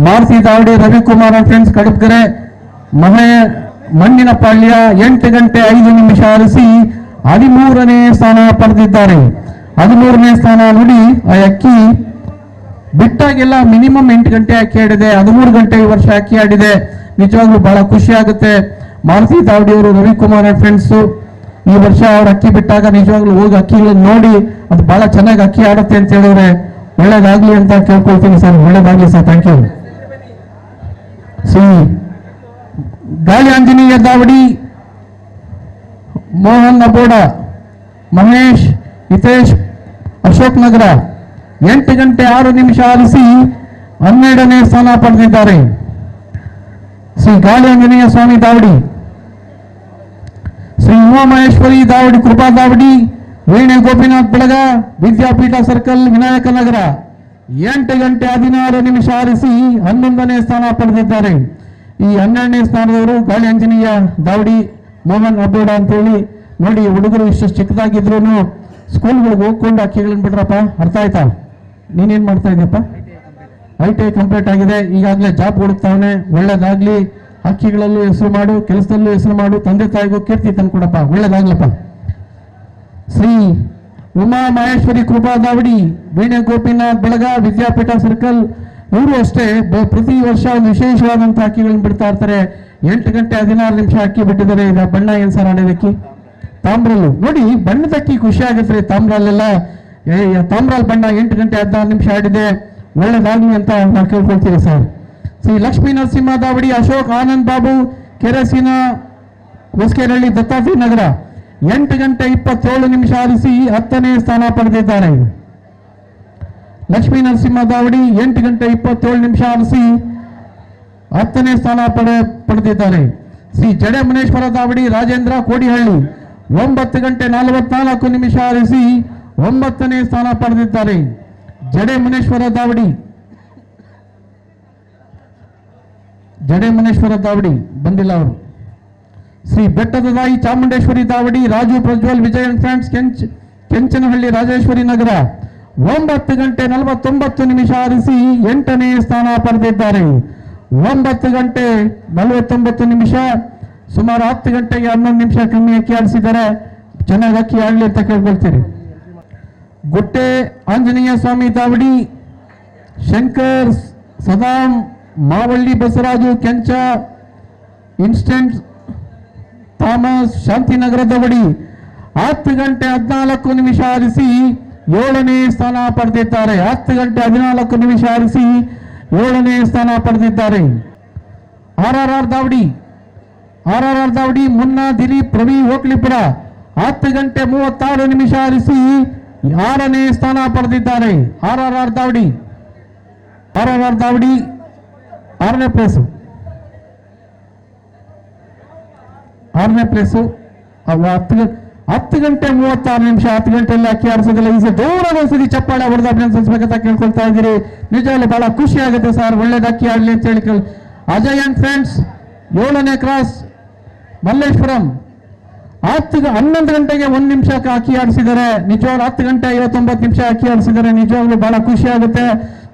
Maruti ದಾವಡಿ, Ravikumar friends ಕಡಬ್ಗೆರೆ, ಮಣ್ಣಿನ ಪಾಳ್ಯ 8 ಗಂಟೆ 5 ನಿಮಿಷ ಆರಿಸಿ 13ನೇ ಸ್ಥಾನ ಪಡೆದಿದ್ದಾರೆ. 13ನೇ ಸ್ಥಾನ ನೋಡಿ, ಆ ಅಕ್ಕಿ ಬಿಟ್ಟಾಗೆಲ್ಲ ಮಿನಿಮಮ್ 8 ಗಂಟೆ ಅಕ್ಕಿ ಆಡಿದೆ, 13 ಗಂಟೆ ಈ ವರ್ಷ ಅಕ್ಕಿ ಆಡಿದೆ. ನಿಜವಾಗ್ಲೂ ಬಹಳ ಖುಷಿ ಆಗುತ್ತೆ. ಮಾರುತಿ ದಾವಡಿ ಅವರು, ರವಿಕುಮಾರ್ ಫ್ರೆಂಡ್ಸ್ ಈ ವರ್ಷ ಅವ್ರ ಅಕ್ಕಿ ಬಿಟ್ಟಾಗ ನಿಜವಾಗ್ಲೂ ಹೋಗಿ ಅಕ್ಕಿಗಳನ್ನ ನೋಡಿ ಅದು ಬಹಳ ಚೆನ್ನಾಗಿ ಅಕ್ಕಿ ಆಡುತ್ತೆ ಅಂತ ಹೇಳಿದ್ರೆ ಒಳ್ಳೇದಾಗ್ಲಿ ಅಂತ ಕೇಳ್ಕೊಳ್ತೀನಿ ಸರ್. ಒಳ್ಳೇದಾಗ್ಲಿ ಸರ್, ಥ್ಯಾಂಕ್ ಯು. ಗಾಳಿ ಆಂಜನೇಯ ದಾವಡಿ, ಮೋಹನ್ ಅಬೋಡ, ಮಹೇಶ್, ಹಿತೇಶ್, ಅಶೋಕ್ ನಗರ 8 ಗಂಟೆ 6 ನಿಮಿಷ ಆರಿಸಿ 12ನೇ ಸ್ಥಾನ ಪಡೆದಿದ್ದಾರೆ. ಶ್ರೀ ಗಾಳಿ ಆಂಜನೇಯ ಸ್ವಾಮಿ ದಾವಡಿ, ಶ್ರೀ ಉಮಾಮಹೇಶ್ವರಿ ದಾವಡಿ, ಕೃಪಾ ದಾವಡಿ, ವೀಣೆ ಗೋಪಿನಾಥ್ ಬೆಳಗ, ವಿದ್ಯಾಪೀಠ ಸರ್ಕಲ್, ವಿನಾಯಕ ನಗರ 8 ಗಂಟೆ 16 ನಿಮಿಷ ಆರಿಸಿ 11ನೇ ಸ್ಥಾನ ಪಡೆದಿದ್ದಾರೆ. ಈ 12ನೇ ಸ್ಥಾನದವರು ಗಾಳಿ ಆಂಜನೇಯ ದಾವಡಿ, ಮೋಹನ್ ಅಬೋಡ ಅಂತೇಳಿ ನೋಡಿ. ಹುಡುಗರು ಇಷ್ಟು ಚಿಕ್ಕದಾಗಿದ್ರು ಸ್ಕೂಲ್ಗಳಿಗೆ ಹೋಗ್ಕೊಂಡು ಅಕ್ಕಿಗಳನ್ನ ಬಿಡ್ರಪ್ಪ. ಅರ್ಥ ಆಯ್ತಾ? ನೀನೇನ್ ಮಾಡ್ತಾ ಇದೆಯಪ್ಪ? ITI ಕಂಪ್ಲೀಟ್ ಆಗಿದೆ, ಈಗಾಗಲೇ ಜಾಬ್ ಹುಡುಕ್ತಾವನೆ. ಒಳ್ಳೇದಾಗ್ಲಿ, ಅಕ್ಕಿಗಳಲ್ಲೂ ಹೆಸರು ಮಾಡು, ಕೆಲಸದಲ್ಲೂ ಹೆಸರು ಮಾಡು, ತಂದೆ ತಾಯಿಗೂ ಕೀರ್ತಿ ತಂದ್ಕೊಡಪ್ಪ. ಒಳ್ಳೇದಾಗ್ಲಪ್ಪ. ಶ್ರೀ ಉಮಾ ಮಹೇಶ್ವರಿ ಕೃಪಾ ದಾವಡಿ, ವೀಣೆ ಗೋಪಿನಾಥ್ ಬೆಳಗ, ವಿದ್ಯಾಪೀಠ ಸರ್ಕಲ್ ಇವರು ಅಷ್ಟೇ ಪ್ರತಿ ವರ್ಷ ಒಂದು ವಿಶೇಷವಾದಂತಹ ಅಕ್ಕಿಗಳನ್ನ ಬಿಡ್ತಾ ಇರ್ತಾರೆ. 8 ಗಂಟೆ 16 ನಿಮಿಷ ಅಕ್ಕಿ ಬಿಟ್ಟಿದ್ದಾರೆ. ಈಗ ಬಣ್ಣ ಏನ್ ಸರ್ ಆಡೋದಕ್ಕಿ? ತಾಮ್ರಲ್ಲು ನೋಡಿ, ಬಣ್ಣದ ಅಕ್ಕಿ ಖುಷಿ ಆಗುತ್ತೆ. ತಾಮ್ರಲ್ಲೆಲ್ಲ ತಾಮ್ರಾಲ್ ಬಣ್ಣ 8 ಗಂಟೆ 16 ನಿಮಿಷ ಆಡಿದೆ. ಒಳ್ಳೇದಾಗ್ಲಿ ಅಂತ ನಾವು ಕೇಳ್ಕೊಳ್ತೀವಿ ಸರ್. ಶ್ರೀ ಲಕ್ಷ್ಮೀ ನರಸಿಂಹ ದಾವಡಿ, ಅಶೋಕ್, ಆನಂದ್ ಬಾಬು, ಕೆರೆಸಿನ, ಹೊಸಕೆರಳ್ಳಿ, ದತ್ತಾತ್ರಿ ನಗರ 8 ಗಂಟೆ 27 ನಿಮಿಷ ಆರಿಸಿ 10ನೇ ಸ್ಥಾನ ಪಡೆದಿದ್ದಾರೆ. ಲಕ್ಷ್ಮೀ ನರಸಿಂಹ ದಾವಡಿ 8 ಗಂಟೆ 27 ನಿಮಿಷ ಆರಿಸಿ 10ನೇ ಸ್ಥಾನ ಪಡೆದಿದ್ದಾರೆ. ಶ್ರೀ ಜಡೆ ಮುನೇಶ್ವರ ದಾವಡಿ, ರಾಜೇಂದ್ರ, ಕೋಡಿಹಳ್ಳಿ 9 ಗಂಟೆ 44 ನಿಮಿಷ ಆರಿಸಿ 9ನೇ ಸ್ಥಾನ ಪಡೆದಿದ್ದಾರೆ. ಜಡೆ ಮುನೇಶ್ವರ ದಾವಡಿ, ಬಂದಿಲ್ಲ ಅವರು. ಶ್ರೀ ಬೆಟ್ಟದ ತಾಯಿ ಚಾಮುಂಡೇಶ್ವರಿ ದಾವಡಿ, ರಾಜು, ಪ್ರಜ್ವಲ್, ವಿಜಯ್ ಫ್ರೆಂಡ್ಸ್, ಕೆಂಚನಹಳ್ಳಿ, ರಾಜೇಶ್ವರಿ ನಗರ 9 ಗಂಟೆ 49 ನಿಮಿಷ ಆರಿಸಿ 8ನೇ ಸ್ಥಾನ ಪಡೆದಿದ್ದಾರೆ. 9 ಗಂಟೆ 49 ನಿಮಿಷ, ಸುಮಾರು 10 ಗಂಟೆಗೆ 11 ನಿಮಿಷ ಕಮ್ಮಿ ಅಕ್ಕಿ ಆಡಿಸಿದ್ದಾರೆ. ಚೆನ್ನಾಗಿ ಅಕ್ಕಿ ಆಡಲಿ ಅಂತ ಕೇಳ್ಕೊಳ್ತೀರಿ. ಗುಟ್ಟೆ ಆಂಜನೇಯ ಸ್ವಾಮಿ ದಾವಡಿ, ಶಂಕರ್, ಸದಾಂ, ಮಾವಳ್ಳಿ ಬಸವರಾಜು, ಕೆಂಚ, ಇನ್ಸ್ಟೆಂಟ್, ಥಾಮಸ್, ಶಾಂತಿನಗರ ದಾವಡಿ 10 ಗಂಟೆ 14 ನಿಮಿಷ ಆರಿಸಿ 7ನೇ ಸ್ಥಾನ ಪಡೆದಿದ್ದಾರೆ. 10 ಗಂಟೆ 14 ನಿಮಿಷ ಆರಿಸಿ 7ನೇ ಸ್ಥಾನ ಪಡೆದಿದ್ದಾರೆ. RRR ದಾವಡಿ, ಮುನ್ನಾ, ದಿಲೀಪ್, ರವಿ, ಹೋಕ್ಲಿಪುರ 10 ಗಂಟೆ 36 ನಿಮಿಷ ಆರಿಸಿ 6ನೇ ಸ್ಥಾನ ಪಡೆದಿದ್ದಾರೆ. RRR ದಾವಡಿ 6ನೇ place. 10 ಗಂಟೆ 36 ನಿಮಿಷ, 10 ಗಂಟೆಯಲ್ಲಿ ಅಕ್ಕಿ ಆಡಿಸೋದಿಲ್ಲ. ಈ ದೂರದ ಸರಿ ಚಪ್ಪಾಳೆ ಹೊಡೆದು ಅಭಿನಂದಿಸಬೇಕಂತ ಕೇಳ್ಕೊಳ್ತಾ ಇದ್ದೀರಿ. ನಿಜವಾಗ್ಲೂ ಬಹಳ ಖುಷಿ ಆಗುತ್ತೆ ಸರ್. ಒಳ್ಳೇದು ಅಕ್ಕಿ ಆಡಲಿ ಅಂತ ಹೇಳಿ ಅಜಯ್ ಅಂಡ್ ಫ್ರೆಂಡ್ಸ್ 7ನೇ ಕ್ರಾಸ್, ಮಲ್ಲೇಶ್ವರಂ 11 ಗಂಟೆಗೆ 1 ನಿಮಿಷಕ್ಕೆ ಅಕ್ಕಿ ಆಡಿಸಿದ್ದಾರೆ. ನಿಜವಾಗ್ಲೂ 10 ಗಂಟೆ 59 ನಿಮಿಷ ಅಕ್ಕಿ ಆಡಿಸಿದ್ದಾರೆ. ನಿಜವಾಗ್ಲೂ ಬಹಳ ಖುಷಿ ಆಗುತ್ತೆ.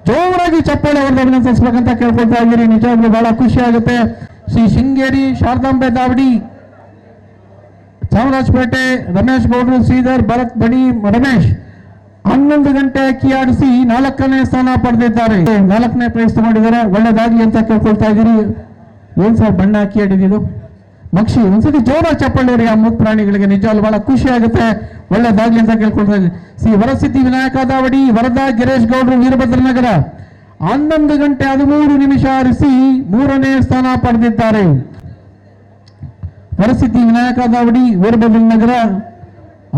ಜೋರಾಗಿ ಚಪ್ಪಾಳೆ ಹೊಡೆದು ಅಭಿನಂದಿಸಬೇಕಂತ ಕೇಳ್ಕೊಳ್ತಾ ಇದ್ದೀರಿ. ನಿಜವಾಗ್ಲೂ ಬಹಳ ಖುಷಿ ಆಗುತ್ತೆ. ಶ್ರೀ ಶೃಂಗೇರಿ ಶಾರದಾಂಬೆ ದಾವಡಿ, ಚಾಮರಾಜಪೇಟೆ, ರಮೇಶ್ ಗೌಡ್ರು, ಶ್ರೀಧರ್, ಭರತ್, ಬಡಿ, ರಮೇಶ್ 11 ಗಂಟೆ ಅಕ್ಕಿ ಆಡಿಸಿ 4ನೇ ಸ್ಥಾನ ಪಡೆದಿದ್ದಾರೆ. 4ನೇ ಪ್ರೈಸ್ ತಗೊಂಡಿದ್ದಾರೆ. ಒಳ್ಳೇದಾಗ್ಲಿ ಅಂತ ಕೇಳ್ಕೊಳ್ತಾ ಇದ್ದೀರಿ. ಏನ್ ಸರ್ ಬಣ್ಣ ಅಕ್ಕಿ ಆಡಿದ್ದು? ಮಕ್ಷಿ ಒಂದ್ಸತಿ ಜೋರಾಗಿ ಚಪ್ಪಳ್ಳಿ ಆ ಮೂಕ್ ಪ್ರಾಣಿಗಳಿಗೆ. ನಿಜವಾಗ್ಲೂ ಬಹಳ ಖುಷಿ ಆಗುತ್ತೆ. ಒಳ್ಳೇದಾಗ್ಲಿ ಅಂತ ಕೇಳ್ಕೊಳ್ತಾ ಇದ್ದೀವಿ. ಶ್ರೀ ವರಸಿದ್ಧಿ ವಿನಾಯಕ ದಾವಡಿ, ವರದಾ, ಗಿರೀಶ್ ಗೌಡ್ರು, ವೀರಭದ್ರ ನಗರ 11 ಗಂಟೆ 13 ನಿಮಿಷ ಆರಿಸಿ 3ನೇ ಸ್ಥಾನ ಪಡೆದಿದ್ದಾರೆ. ವರಸಿದ್ಧಿ ವಿನಾಯಕ ದಾವಡಿ, ವೀರಭದ್ರ ನಗರ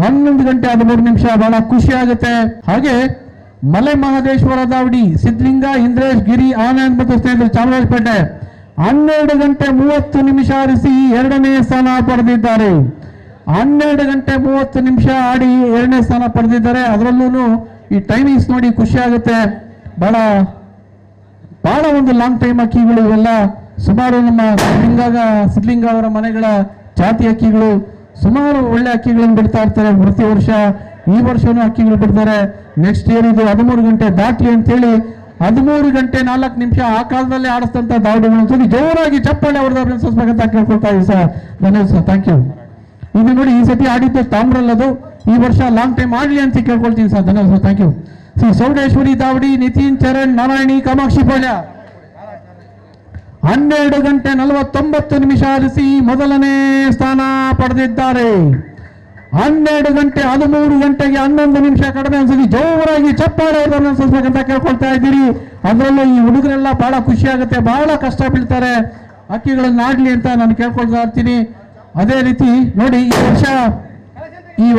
11 ಗಂಟೆ 13 ನಿಮಿಷ. ಬಹಳ ಖುಷಿ ಆಗುತ್ತೆ. ಹಾಗೆ ಮಲೆ ಮಹದೇಶ್ವರ ದಾವಡಿ, ಸಿದ್ಧಲಿಂಗ, ಇಂದ್ರೇಶ್, ಗಿರಿ, ಆನಂದ್ ಮತ್ತು ಸ್ನೇಹಿತರು ಚಾಮರಾಜಪೇಟೆ 12 ಗಂಟೆ 30 ನಿಮಿಷ ಆರಿಸಿ 2ನೇ ಸ್ಥಾನ ಪಡೆದಿದ್ದಾರೆ. 12 ಗಂಟೆ 30 ನಿಮಿಷ ಆಡಿ 2ನೇ ಸ್ಥಾನ ಪಡೆದಿದ್ದಾರೆ. ಅದರಲ್ಲೂ ಈ ಟೈಮಿಂಗ್ಸ್ ನೋಡಿ ಖುಷಿ ಆಗುತ್ತೆ. ಬಹಳ ಒಂದು ಲಾಂಗ್ ಟೈಮ್ ಅಕ್ಕಿಗಳು ಇವೆಲ್ಲ. ಸುಮಾರು ನಮ್ಮ ಸಿದ್ಧಲಿಂಗ ಅವರ ಮನೆಗಳ ಜಾತಿ ಅಕ್ಕಿಗಳು. ಸುಮಾರು ಒಳ್ಳೆ ಅಕ್ಕಿಗಳನ್ನು ಬಿಡ್ತಾ ಇರ್ತಾರೆ ಪ್ರತಿ ವರ್ಷ. ಈ ವರ್ಷನೂ ಅಕ್ಕಿಗಳು ಬಿಡ್ತಾರೆ. ನೆಕ್ಸ್ಟ್ ಇಯರ್ ಇದು 13 ಗಂಟೆ ದಾಟ್ಲಿ ಅಂತೇಳಿ 13 ಗಂಟೆ 4 ನಿಮಿಷ ಆ ಕಾಲದಲ್ಲಿ ಆಡಿಸ್ತಂತ ದಾವಡಿಗಳು ಒಂದ್ಸತಿ ಜೋರಾಗಿ ಚಪ್ಪಾಳೆ ಅವ್ರದ್ದು ಅಭಿನಂದಿಸಬೇಕಂತ ಕೇಳ್ಕೊಳ್ತಾ ಇದ್ದೀವಿ ಸರ್. ಧನ್ಯವಾದ ಸರ್, ಥ್ಯಾಂಕ್ ಯು. ಇದು ನೋಡಿ ಈ ಸತಿ ಆಡಿದ್ದು ತಾಮ್ರಲ್, ಅದು ಈ ವರ್ಷ ಲಾಂಗ್ ಟೈಮ್ ಆಡ್ಲಿ ಅಂತ ಕೇಳ್ಕೊಳ್ತೀನಿ ಸರ್. ಧನ್ಯವಾದ sir, thank you. Shri Saudeshwari Davadi, Nitin Charan, Narayani, Kamakshi Palya 12 ಗಂಟೆ 49 ನಿಮಿಷ ಆಡಿಸಿ ಮೊದಲನೇ ಸ್ಥಾನ ಪಡೆದಿದ್ದಾರೆ. 12 ಗಂಟೆ 13 ಗಂಟೆಗೆ 11 ನಿಮಿಷ ಕಡಿಮೆ ಅನ್ಸಲಿ ಜೋರಾಗಿ ಚಪ್ಪಾಳೆ ಅವ್ರನ್ನ ಅನ್ಸಬೇಕಂತ ಕೇಳ್ಕೊಳ್ತಾ ಇದ್ದೀರಿ. ಅದರಲ್ಲೂ ಈ ಹುಡುಗರೆಲ್ಲ ಬಹಳ ಖುಷಿ ಆಗುತ್ತೆ, ಬಹಳ ಕಷ್ಟ ಬೀಳ್ತಾರೆ ಹಕ್ಕಿಗಳನ್ನ ಆಡ್ಲಿ ಅಂತ ನಾನು ಕೇಳ್ಕೊಳ್ತಾ ಇರ್ತೀನಿ. ಅದೇ ರೀತಿ ನೋಡಿ ಈ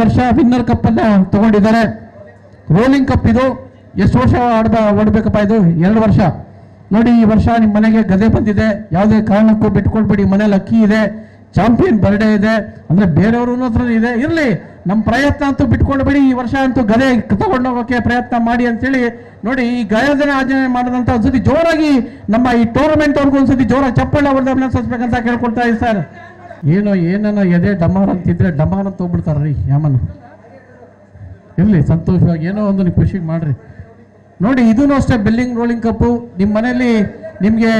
ವರ್ಷ ವಿನ್ನರ್ ಕಪ್ ಅನ್ನ ತಗೊಂಡಿದ್ದಾರೆ. ರೋಲಿಂಗ್ ಕಪ್ ಇದು. ಎಷ್ಟು ವರ್ಷ ಓಡಬೇಕಪ್ಪ ಇದು? 2 ವರ್ಷ. ನೋಡಿ ಈ ವರ್ಷ ನಿಮ್ಮ ಮನೆಗೆ ಗದೆ ಬಂದಿದೆ, ಯಾವುದೇ ಕಾರಣಕ್ಕೂ ಬಿಟ್ಕೊಳ್ಬೇಡಿ. ಮನೇಲಿ ಅಕ್ಕಿ ಇದೆ, ಚಾಂಪಿಯನ್ ಬರ್ಡೇ ಇದೆ, ಅಂದ್ರೆ ಬೇರೆಯವರು ಹತ್ರ ಇದೆ, ಇರಲಿ, ನಮ್ಮ ಪ್ರಯತ್ನ ಅಂತೂ ಬಿಟ್ಕೊಳ್ಬೇಡಿ. ಈ ವರ್ಷ ಅಂತೂ ಗದೆ ತಗೊಂಡೋಗೋಕೆ ಪ್ರಯತ್ನ ಮಾಡಿ ಅಂತೇಳಿ ನೋಡಿ ಈ ಗಯದನ ಆಚರಣೆ ಮಾಡಿದಂತ ಒಂದ್ಸತಿ ಜೋರಾಗಿ ನಮ್ಮ ಈ ಟೂರ್ನಮೆಂಟ್ ಅವ್ರಿಗೂ ಒಂದ್ಸತಿ ಜೋರಾಗಿ ಚಪ್ಪಾಳೆ ಅವ್ರದ್ದು ಅಭಿನಂದಿಸಬೇಕಂತ ಕೇಳ್ಕೊಳ್ತಾ ಇದ್ದೀವಿ ಸರ್. ಏನನ್ನ ಎದೆ ಡಮಾರ್ ಅಂತಿದ್ರೆ ಡಮಾರ್ ಅಂತ ಹೋಗ್ಬಿಡ್ತಾರ್ರಿ ಯಾಮನ್. ಇರ್ಲಿ, ಸಂತೋಷವಾಗಿ ಏನೋ ಒಂದು ನೀವು ಖುಷಿಗೆ ಮಾಡ್ರಿ. ನೋಡಿ ಇದೂ ಅಷ್ಟೇ ಬಿಲ್ಲಿಂಗ್ ರೋಲಿಂಗ್ ಕಪ್ಪು. ನಿಮ್ಮ ಮನೆಯಲ್ಲಿ ನಿಮಗೆ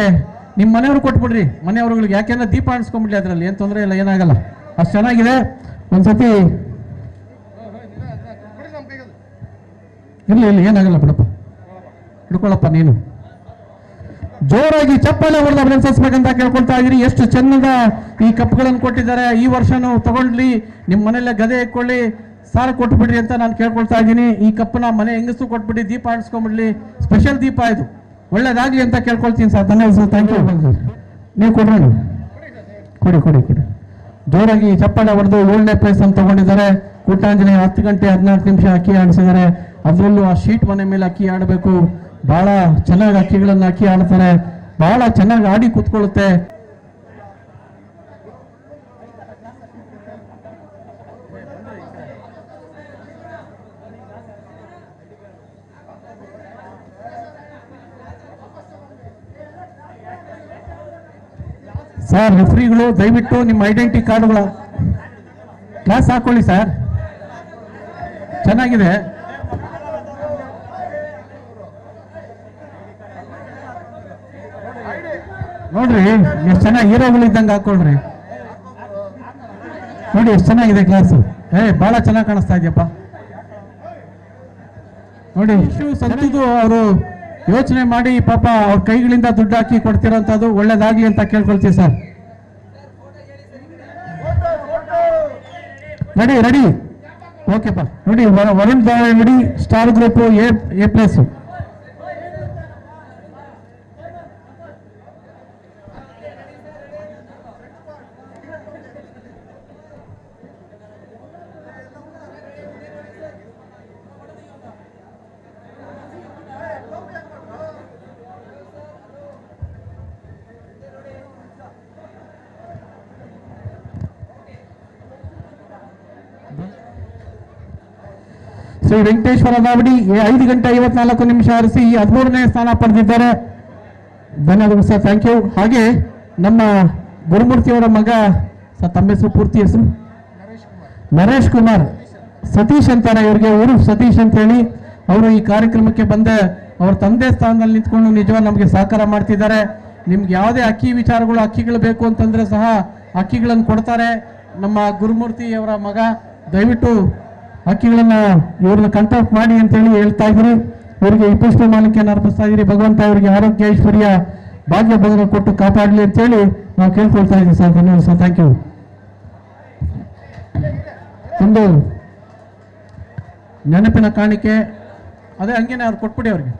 ನಿಮ್ಮ ಮನೆಯವ್ರು ಕೊಟ್ಬಿಡ್ರಿ, ಮನೆಯವ್ರುಗಳಿಗೆ. ಯಾಕೆಂದ್ರೆ ದೀಪ ಅಣಿಸ್ಕೊಂಡ್ಬಿಡ್ಲಿ, ಅದರಲ್ಲಿ ಏನು ತೊಂದರೆ ಇಲ್ಲ, ಏನಾಗಲ್ಲ, ಅಷ್ಟು ಚೆನ್ನಾಗಿದೆ. ಒಂದ್ಸತಿ ಇರ್ಲಿ ಏನಾಗಲ್ಲ ಬಿಡಪ್ಪ, ಹಿಡ್ಕೊಳ್ಳಪ್ಪ ನೀನು. ಜೋರಾಗಿ ಚಪ್ಪಾಳೆ ಹೊಡೆದು ಅಭಿನಂದಿಸಬೇಕಂತ ಕೇಳ್ಕೊಳ್ತಾ ಇದ್ದೀರಿ. ಎಷ್ಟು ಚೆನ್ನದ ಈ ಕಪ್ಗಳನ್ನು ಕೊಟ್ಟಿದ್ದಾರೆ. ಈ ವರ್ಷನೂ ತಗೊಂಡ್ಲಿ, ನಿಮ್ಮ ಮನೆಯಲ್ಲೇ ಗದೆ ಇಟ್ಕೊಳ್ಳಿ, ಸಾಲ ಕೊಟ್ಬಿಡ್ರಿ ಅಂತ ನಾನು ಕೇಳ್ಕೊಳ್ತಾ ಇದ್ದೀನಿ. ಈ ಕಪ್ಪನ ಮನೆ ಹೆಂಗಸು ಕೊಟ್ಬಿಟ್ಟು ದೀಪ ಆಡಿಸ್ಕೊಂಡ್ಬಿಡ್ಲಿ, ಸ್ಪೆಷಲ್ ದೀಪ ಇದು, ಒಳ್ಳೇದಾಗ್ಲಿ ಅಂತ ಕೇಳ್ಕೊಳ್ತೀನಿ ಸರ್. ಧನ್ಯವಾದ ಸರ್, ಥ್ಯಾಂಕ್ ಯು. ನೀವು ಕೊಡ್ರಿ, ಕೊಡಿ. ಜೋರಾಗಿ ಚಪ್ಪಾಳೆ ಹೊಡೆದು 7ನೇ ಪ್ಲೇಸ್ ಅಂತ ತಗೊಂಡಿದ್ದಾರೆ. ಕೂಟಾಂಜನೇಯ 10 ಗಂಟೆ 14 ನಿಮಿಷ ಅಕ್ಕಿ ಆಡಿಸಿದ್ದಾರೆ. ಅದರಲ್ಲೂ ಆ ಶೀಟ್ ಮನೆ ಮೇಲೆ ಅಕ್ಕಿ ಆಡಬೇಕು. ಬಹಳ ಚೆನ್ನಾಗಿ ಅಕ್ಕಿಗಳನ್ನ ಅಕ್ಕಿ ಆಡ್ತಾರೆ, ಬಹಳ ಚೆನ್ನಾಗಿ ಆಡಿ ಕೂತ್ಕೊಳ್ಳುತ್ತೆ. ಸರ್ ರೆಫ್ರಿಗಳು ದಯವಿಟ್ಟು ನಿಮ್ಮ ಐಡೆಂಟಿ ಕಾರ್ಡ್ಗಳ ಕ್ಲಾಸ್ ಹಾಕೊಳ್ಳಿ ಸರ್, ಚೆನ್ನಾಗಿದೆ. ನೋಡ್ರಿ ಎಷ್ಟು ಚೆನ್ನಾಗಿ ಹೀರೋಗಳು ಇದ್ದಂಗೆ ಹಾಕೊಳ್ರಿ. ನೋಡಿ ಎಷ್ಟು ಚೆನ್ನಾಗಿದೆ ಕ್ಲಾಸು. ಬಹಳ ಚೆನ್ನಾಗಿ ಕಾಣಿಸ್ತಾ ಇದೆಯಪ್ಪ. ನೋಡಿ ಸಂತಿದು ಅವರು ಯೋಚನೆ ಮಾಡಿ ಪಾಪ ಅವ್ರ ಕೈಗಳಿಂದ ದುಡ್ಡು ಹಾಕಿ ಕೊಡ್ತಿರೋಂಥದ್ದು, ಒಳ್ಳೇದಾಗ್ಲಿ ಅಂತ ಕೇಳ್ಕೊಳ್ತೀವಿ ಸರ್. ರೆಡಿ ಓಕೆಪ್ಪ. ನೋಡಿ Varun Davadi star group A place. Shri Venkateshwara Davadi 5 ಗಂಟೆ 54 ನಿಮಿಷ ಆರಿಸಿ 13ನೇ ಸ್ಥಾನ ಪಡೆದಿದ್ದಾರೆ. ಧನ್ಯವಾದಗಳು ಸರ್, ಥ್ಯಾಂಕ್ ಯು. ಹಾಗೆ ನಮ್ಮ ಗುರುಮೂರ್ತಿಯವರ ಮಗ ಸರ್, ತಮ್ಮ ಹೆಸರು ಪೂರ್ತಿ ಹೆಸರು? ನರೇಶ್ ಕುಮಾರ್. ಸತೀಶ್ ಅಂತಾರೆ ಇವರಿಗೆ, ಊರು ಸತೀಶ್ ಅಂತ ಹೇಳಿ. ಅವರು ಈ ಕಾರ್ಯಕ್ರಮಕ್ಕೆ ಬಂದ ಅವ್ರ ತಂದೆ ಸ್ಥಾನದಲ್ಲಿ ನಿಂತ್ಕೊಂಡು ನಿಜವಾಗಿ ನಮಗೆ ಸಹಕಾರ ಮಾಡ್ತಿದ್ದಾರೆ. ನಿಮ್ಗೆ ಯಾವುದೇ ಅಕ್ಕಿ ವಿಚಾರಗಳು, ಅಕ್ಕಿಗಳು ಬೇಕು ಅಂತಂದ್ರೆ ಸಹ ಅಕ್ಕಿಗಳನ್ನು ಕೊಡ್ತಾರೆ. ನಮ್ಮ ಗುರುಮೂರ್ತಿಯವರ ಮಗ, ದಯವಿಟ್ಟು ಅಕ್ಕಿಗಳನ್ನ ಇವ್ರನ್ನ ಕಾಂಟ್ಯಾಕ್ಟ್ ಮಾಡಿ ಅಂತೇಳಿ ಹೇಳ್ತಾ ಇದ್ರಿ. ಇವರಿಗೆ ಈ ಪುಷ್ಪ ಮಾಲಿಕೆಯನ್ನು ಅರ್ಪಿಸ್ತಾ ಇದ್ದೀರಿ. ಭಗವಂತ ಇವರಿಗೆ ಆರೋಗ್ಯ ಐಶ್ವರ್ಯ ಭಾಗ್ಯ ಭಗವಂತ ಕೊಟ್ಟು ಕಾಪಾಡಲಿ ಅಂತೇಳಿ ನಾವು ಕೇಳ್ಕೊಳ್ತಾ ಇದ್ದೀವಿ ಸರ್. ಧನ್ಯವಾದ ಸರ್, ಥ್ಯಾಂಕ್ ಯು. ಒಂದು ನೆನಪಿನ ಕಾಣಿಕೆ ಅದೇ ಹಂಗೇನೆ ಅವ್ರು ಕೊಟ್ಬಿಡಿ ಅವ್ರಿಗೆ.